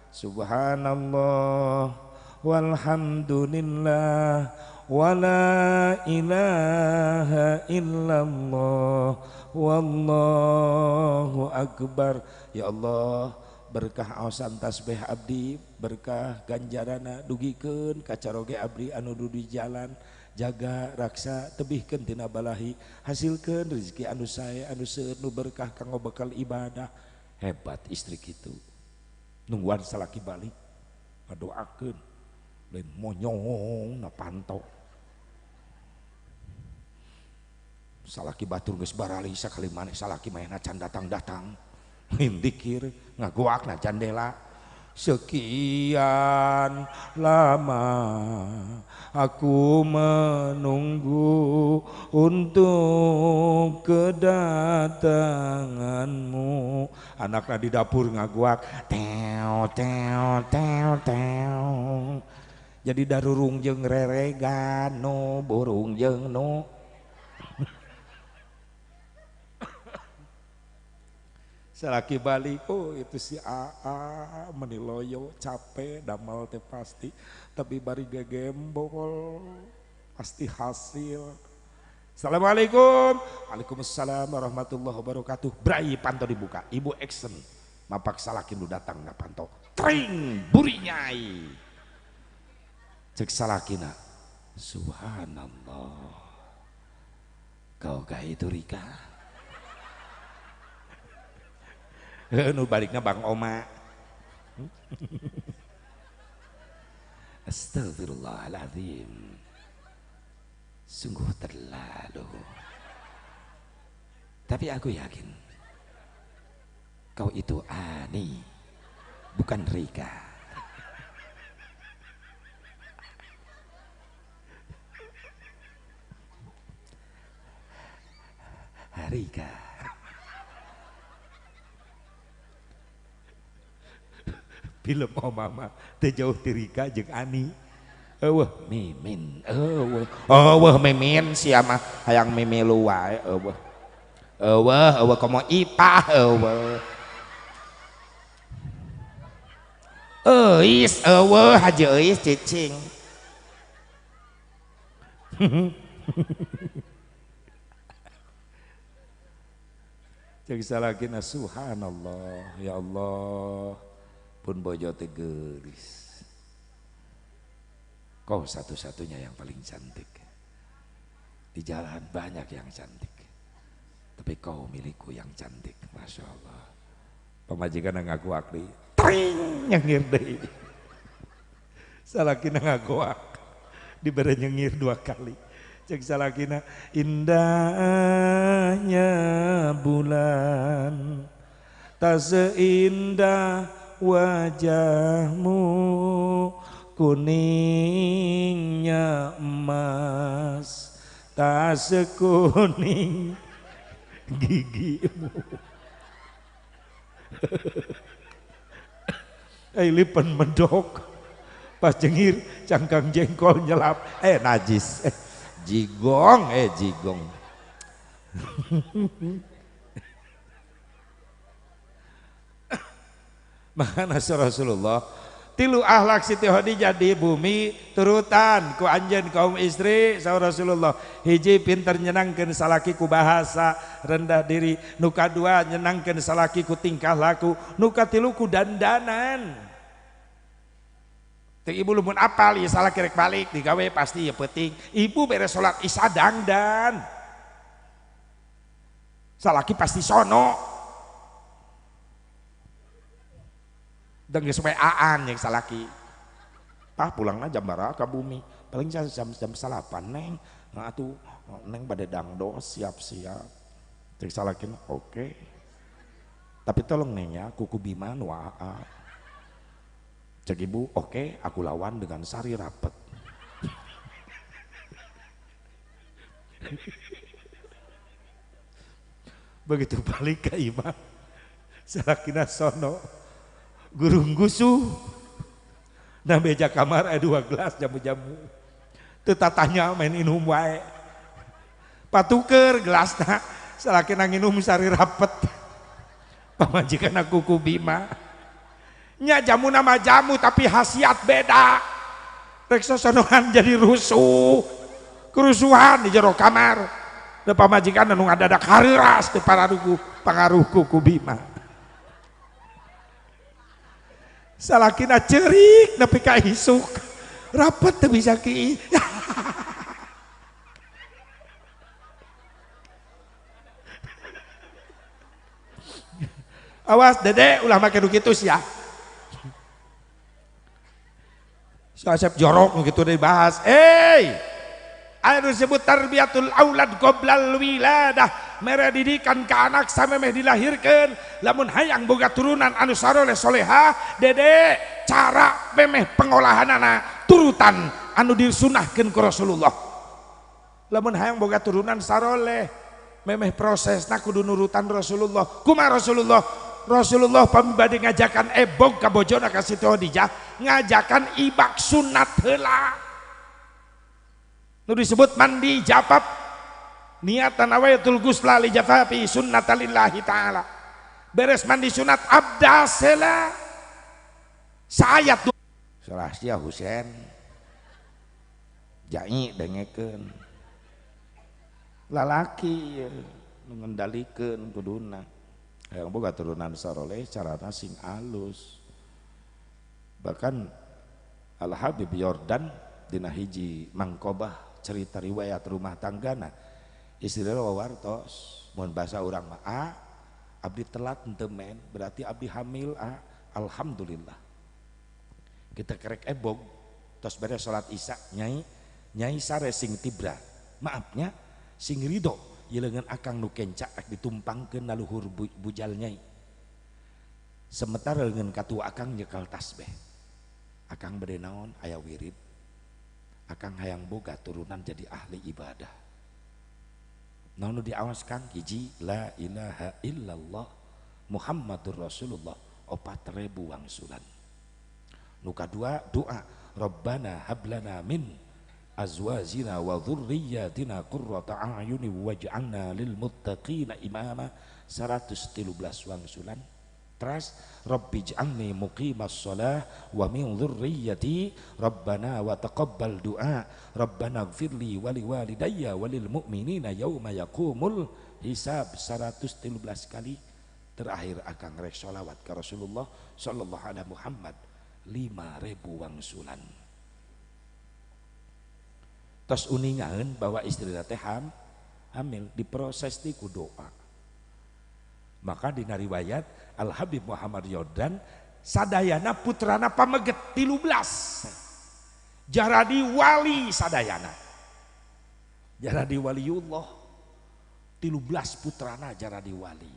subhanallah walhamdulillah wala ilaha illallah wallahu akbar. Ya Allah berkah aosan tasbih abdi berkah ganjarana dugikeun kacaroge abdi anu di jalan jaga raksa tebihkeun tina balahi hasilkeun rezeki anu sae anu seueur nu berkah kanggo bekal ibadah. Hebat istri kitu nungguan salaki balik ngadoakeun lain monyong na panto salaki batur geus barali sakali maneh salaki mayana can datang hindikir ngagoak na jandela sekian lama aku menunggu untuk kedatanganmu. Anaknya di dapur ngaguak teo teo teo teo jadi darurung jeung reregan no burung jeung no salaki balik oh itu si AA meniloyo capek damal teh pasti tapi bari gegembol pasti hasil. Assalamualaikum. Waalaikumsalam warahmatullahi wabarakatuh. Brai panto dibuka ibu action mapak salaki nu datang na panto tring buri nyai cek salakina subhanallah kau gak itu Rika nu baliknya Bang Oma astagfirullahaladzim sungguh terlalu tapi aku yakin kau itu Ani bukan Rika. Rika film Mama teh jauh ti Rika jeung Ani eueuh mimin eueuh mimin sia mah hayang mimilu wae eueuh komo ipah eueuh euis eueuh haji euis cicing cek salakina subhanallah ya Allah pun bojo teh geulis kau satu-satunya yang paling cantik di jalan banyak yang cantik tapi kau milikku yang cantik masya Allah. Pamajikan ngaku akli tring nyengir deui salakina ngagoak dibere nyengir 2 kali cek salakina indahnya bulan tak seindah wajahmu kuningnya emas tak sekuning gigimu lipen medok pas jengir cangkang jengkol nyelap najis jigong jigong makana Rasulullah tilu akhlak Siti Khadijah di bumi turutan ku anjeun kaum istri saur Rasulullah hiji pinter nyenangkeun salaki ku bahasa rendah diri nu kadua nyenangkeun salaki ku tingkah laku nu katilu ku dandanan teh ibu lumun apal ieu salaki rek balik digawe pasti ieu penting ibu beres salat isya dangdan salaki pasti sono dan geus aan yang salaki pulangna jam berapa ke bumi paling jam 8 neng nah tuh neng pada dangdo siap-siap cek salakin oke. Tapi tolong neng ya kuku Bima nuaa cek ibu oke aku lawan dengan sari rapet. Begitu balik ke imam salakina sono gurung gusu nah beja kamar ada 2 gelas jamu-jamu teu tatanya main inum wae patuker gelasna salakina nginum sari rapet pamajikan aku ku Bima nya jamu nama jamu tapi khasiat beda rek sosonohan jadi rusuh kerusuhan di jero kamar da pamajikan anu ngadadak hariras teu pangaruh ku Bima salakina cerik nepi ka isuk rapet teu bisa ki awas dede ulah make nu kitu sia Asep jorok nu kitu dibahas anu disebut tarbiyatul aulad qoblal wiladah mere didikan ke anak samemeh dilahirkeun lamun hayang boga turunan anu saroleh solehah dede cara memeh pengolahanana turutan anu disunahkeun ku Rasulullah lamun hayang boga turunan saroleh memeh prosesna kudu nurutan Rasulullah kumaha Rasulullah pamibade ngajakan ebog ka bojona ka Siti Khadijah ngajakan ibak sunat heula nu disebut mandi jafaf niatan awayatul gusla li jafafi sunnatalillahi ta'ala beres mandi sunat abdas heula saayat salah sia Husein jai dengekeun lalaki nu ngendalikeun kuduna hayang boga turunan saroleh carana sing alus bahkan Al Habib Yordan dina hiji mangkobah cerita riwayat rumah tanggana istri wawartos mun bahasa urang mah abdi telat henteu men berarti abdi hamil alhamdulillah kita kerek ebog tos beres salat isya nyai sare sing tibra maafnya sing ridho yelengan akang nu kencak ditumpangkeun na luhur bujal nyai sementara leungeun katua akang nyekal tasbih akang bade naon aya wirid akang hayang boga turunan jadi ahli ibadah naon nu diawaskan hiji la ilaha illallah Muhammadur Rasulullah 4.000 wangsulan nu kadua doa Rabbana hablana min azwajina wa dzurriyyatina qurrata a'yuni waj'alna lil muttaqina imama 113 wangsulan teras Rabbi ij'alni muqimas shalah wa min dzurriyyati Rabbana wa taqabbal du'a Rabbana ighfirli wa liwalidayya wa lil mu'minina yauma yaqumul hisab 113 kali terakhir akang rek sholawat ka Rasulullah sallallahu alaihi Muhammad 5.000 wangsulan tos uningahan bahwa istri teh hamil diproses di ku doa maka dina riwayat Al Habib Muhammad Yordan sadayana putrana pameget 13 jaradi wali sadayana jaradi waliullah 13 putrana jaradi wali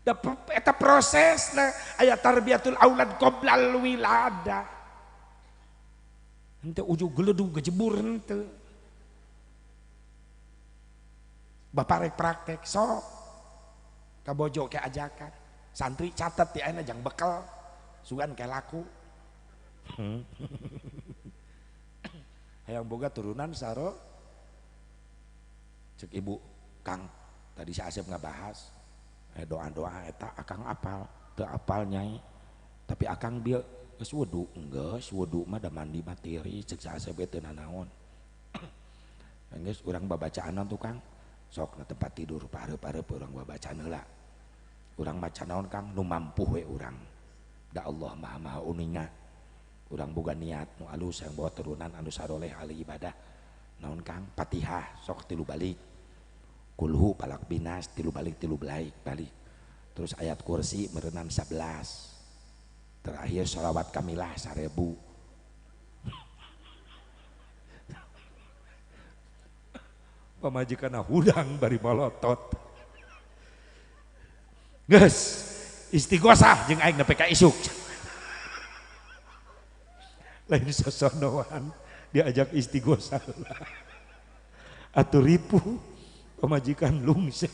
da eta prosesna aya tarbiyatul aulad qoblal wiladah ente ujug geledu gejebur ente bapak rek praktek sok kabojo ke ajakan santri catat di ayeuna jang bekal sugan ke laku hayang boga turunan saro cek ibu Kang tadi si Asep ngabahas doa-doa eta akang apal teu apal nyai tapi akang dia geus wudu geus wudu mah da mandi materi cek sa Asep teu nanaon geus urang babacaanan tuh Kang sok na tempat tidur pareup-pareup urang babacaan heula urang maca naon Kang nu mampu we urang da Allah maha uninga urang boga niat nu alus yang bawa turunan anu saroleh ahli ibadah naon Kang Fatihah sok 3 balik kulhu palak binas 3 balik terus ayat kursi merenam 11 terakhir sholawat kamilah 1000 pamajikanna hudang bari malotot. Geus istighosah jeung aing nepi ka isuk. Lain sosonoan diajak istighosah. Atuh ripuh pamajikan lungse.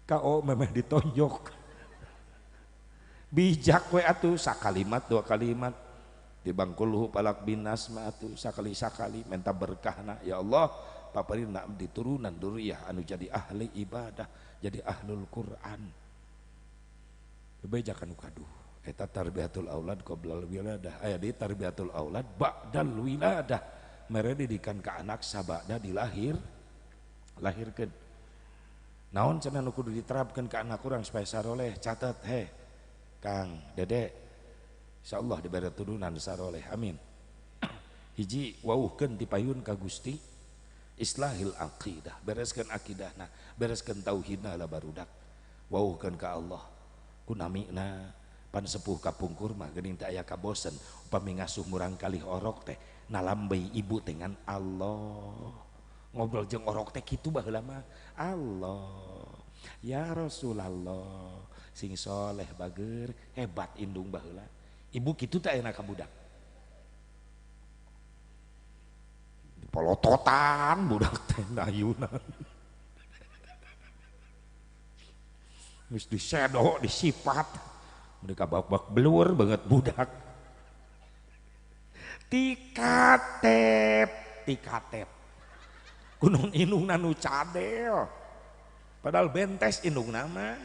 Kao memeh ditonjok. Bijak we atuh sakalimat dua kalimat di bangkul palak binas mah atuh sakali-sakali minta berkahna ya Allah paparinna abdi turunan duriyah anu jadi ahli ibadah jadi ahlul Quran. Bebeja kanu kaduh eta tarbiyatul aulad qoblal wiladah aya di tarbiyatul aulad ba'dal wiladah mere didikan ka anak sabada dilahirkeun. Naon cenah nu kudu diterapkeun ka anak urang supaya saroleh catat he Kang Dede insyaallah dibere turunan saroleh amin. Hiji wauhkeun ti payun ka Gusti islahil aqidah bereskeun akidahna bereskeun tauhidna lah barudak wauhkeun ka Allah kunamina pan sepuh kapungkur mah geuning teh aya kabosen upami ngasuh murang kalih orok teh nalambei ibu dengan Allah ngobrol jeung orok teh kitu baheula mah Allah ya Rasulullah sing soleh bager hebat indung baheula ibu kitu teh ayeuna ka budak polototan budak teh nayunan geus disedo disifat mereka bak-bak belur banget budak tikatep gunung indungna nu cadel padahal bentes indung nama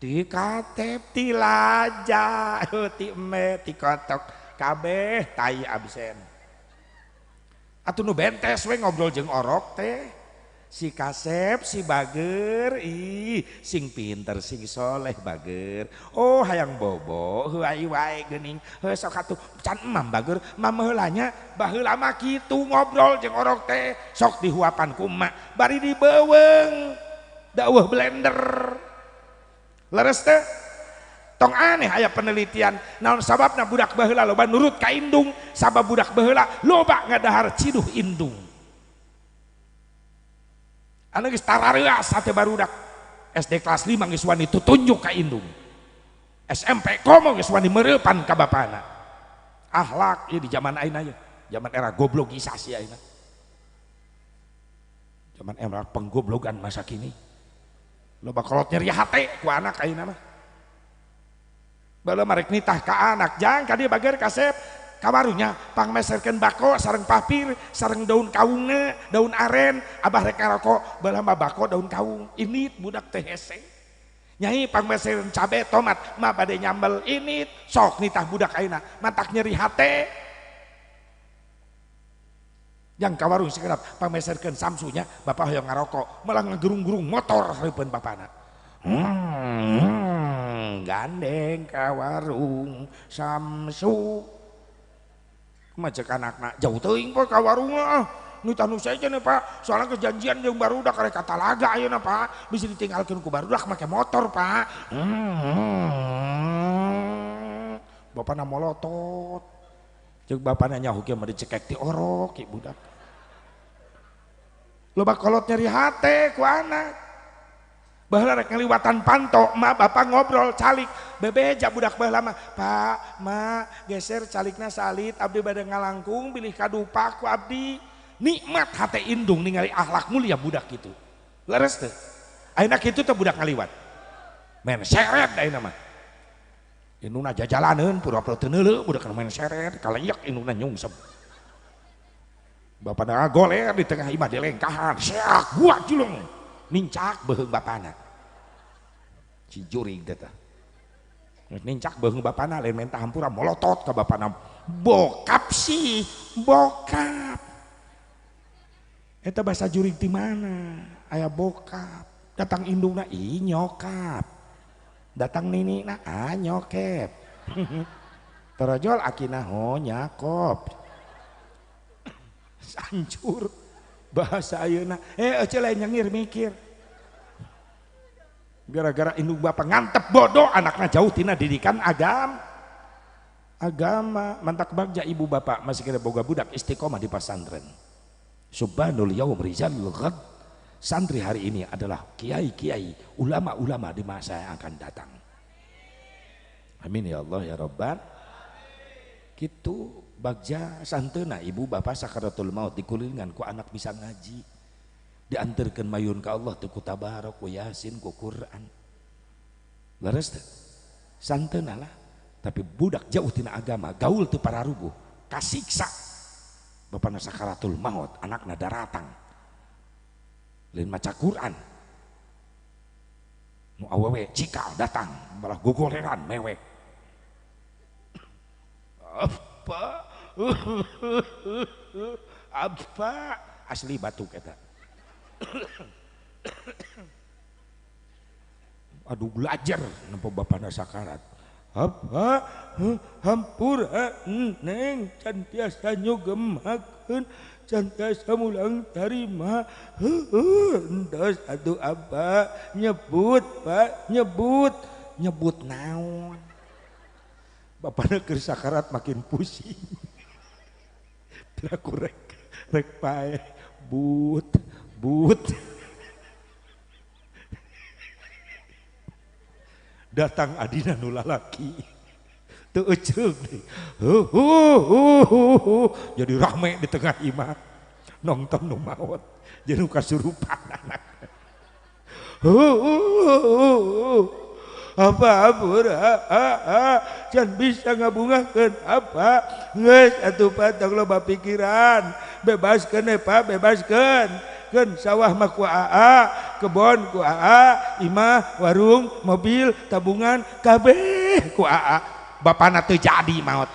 tikatep tilaja ti eme tikotok kabeh tai absen atuh nu bentes we ngobrol jeung orok teh si kasep si bager sing pinter sing soleh bager oh hayang bobo heuai wae geuning heuh sok atuh can emam bager mam heulanya baheula mah kitu ngobrol jeung orok teh sok dihuapan ku emak bari dibeuweung daeuh blender leres teh tong aneh aya penelitian naon sababna budak baheula loba nurut ka indung sabab budak baheula loba ngadahar ciduh indung anu geus tarareas hate barudak SD kelas 5 geus wani tutunjuk ka indung SMP komo geus wani mereupan ka bapana akhlak ieu di zaman ayeuna ye zaman era goblogisasi ayeuna zaman era penggoblogan masa kini loba kolot nyeri hate ku anak ayeuna mah bala marek nitah ka anak jang ka dieu bager kasep kawarunya pangmeserkeun bako sareng papir sareng daun kaungna daun aren abah rek ngaroko bala mah bako daun kaung ini budak teh hese nyai pangmeserkeun cabe tomat mah bade nyambel ini sok nitah budak ayeuna matak nyeri hate yang kawarung sekedap pangmeserkeun samsunya bapak hoyong ngaroko malah ngagerung-gerung motor hareupeun bapana gandeng ka warung samsu kumajek anakna jauh teuing poe ka warung mah nu tanu saja nih Pak soalnya kejanjian jeung barudak karek katalaga ayeuna Pak bisa ditinggalkeun ku barudak make motor Pak bapana molotot jeung bapana nyaho kieu mah dicekek ti orok ki budak loba kolot nyeri hate ku anak baheula rek ngaliwatan panto ma bapak ngobrol calik bebeja budak baheula mah Pak ma geser calikna salit abdi bade ngalangkung bilih kadupa ku abdi nikmat hate indung ningali akhlak mulia budak kitu leres teu ayeuna kitu teh budak ngaliwat men seret ayeuna mah indungna jajalaneun pura-pura teu neuleuh budak main seret kaleyek indungna nyungsep bapana goler di tengah imah dilengkahan seak gua julung nincak beheung bapana si jurig teh nincak beheung bapana lain menta hampura molotot ka bapana bokap sih bokap eta bahasa jurig di mana aya bokap datang indungna ih nyokap datang ninina nyokep terojol akina ho nyakop hancur bahasa ayeuna ece lain nyengir mikir gara-gara indung bapak ngantep bodoh anaknya jauh tina didikan agama mantak bagja ibu bapak masih kira boga budak istiqomah di pesantren Subhanul yaum rizalul ghad. Santri hari ini adalah kiai-kiai, ulama-ulama di masa yang akan datang. Amin ya Allah ya Rabbal. Kitu bagja santena ibu bapak sakaratul maut dikulingan ku anak bisa ngaji. Diantarkan mayun ke Allah tu ku tabarak, ku yasin, ku Quran. Leres teh. Santena lah. Tapi budak jauh tina agama, gaul tu para rubuh, kasiksa. Bapana sakaratul maut, anakna daratang. Lain maca Quran. Nu awewe cikal datang, malah gogoleran mewek. Apa asli batu kata. Aduh belajar nampak bapana sakarat. Apa hampura neng can tiasa nyugemakeun can tiasa mulang tarima entos atuh apa nyebut Pak nyebut naon bapana keur sakarat makin pusing aku rek pae but datang adina nu lalaki teu eceug deui jadi rame di tengah imah nonton nu maot jadi nu kasurupan anak apa can bisa ngabungakeun apa geus atuh patang loba pikiran bebaskeun Pak bebaskeun kan sawah mah ku AA, kebon ku AA, imah, warung, mobil, tabungan, kabeh ku AA. Bapana teu jadi maot.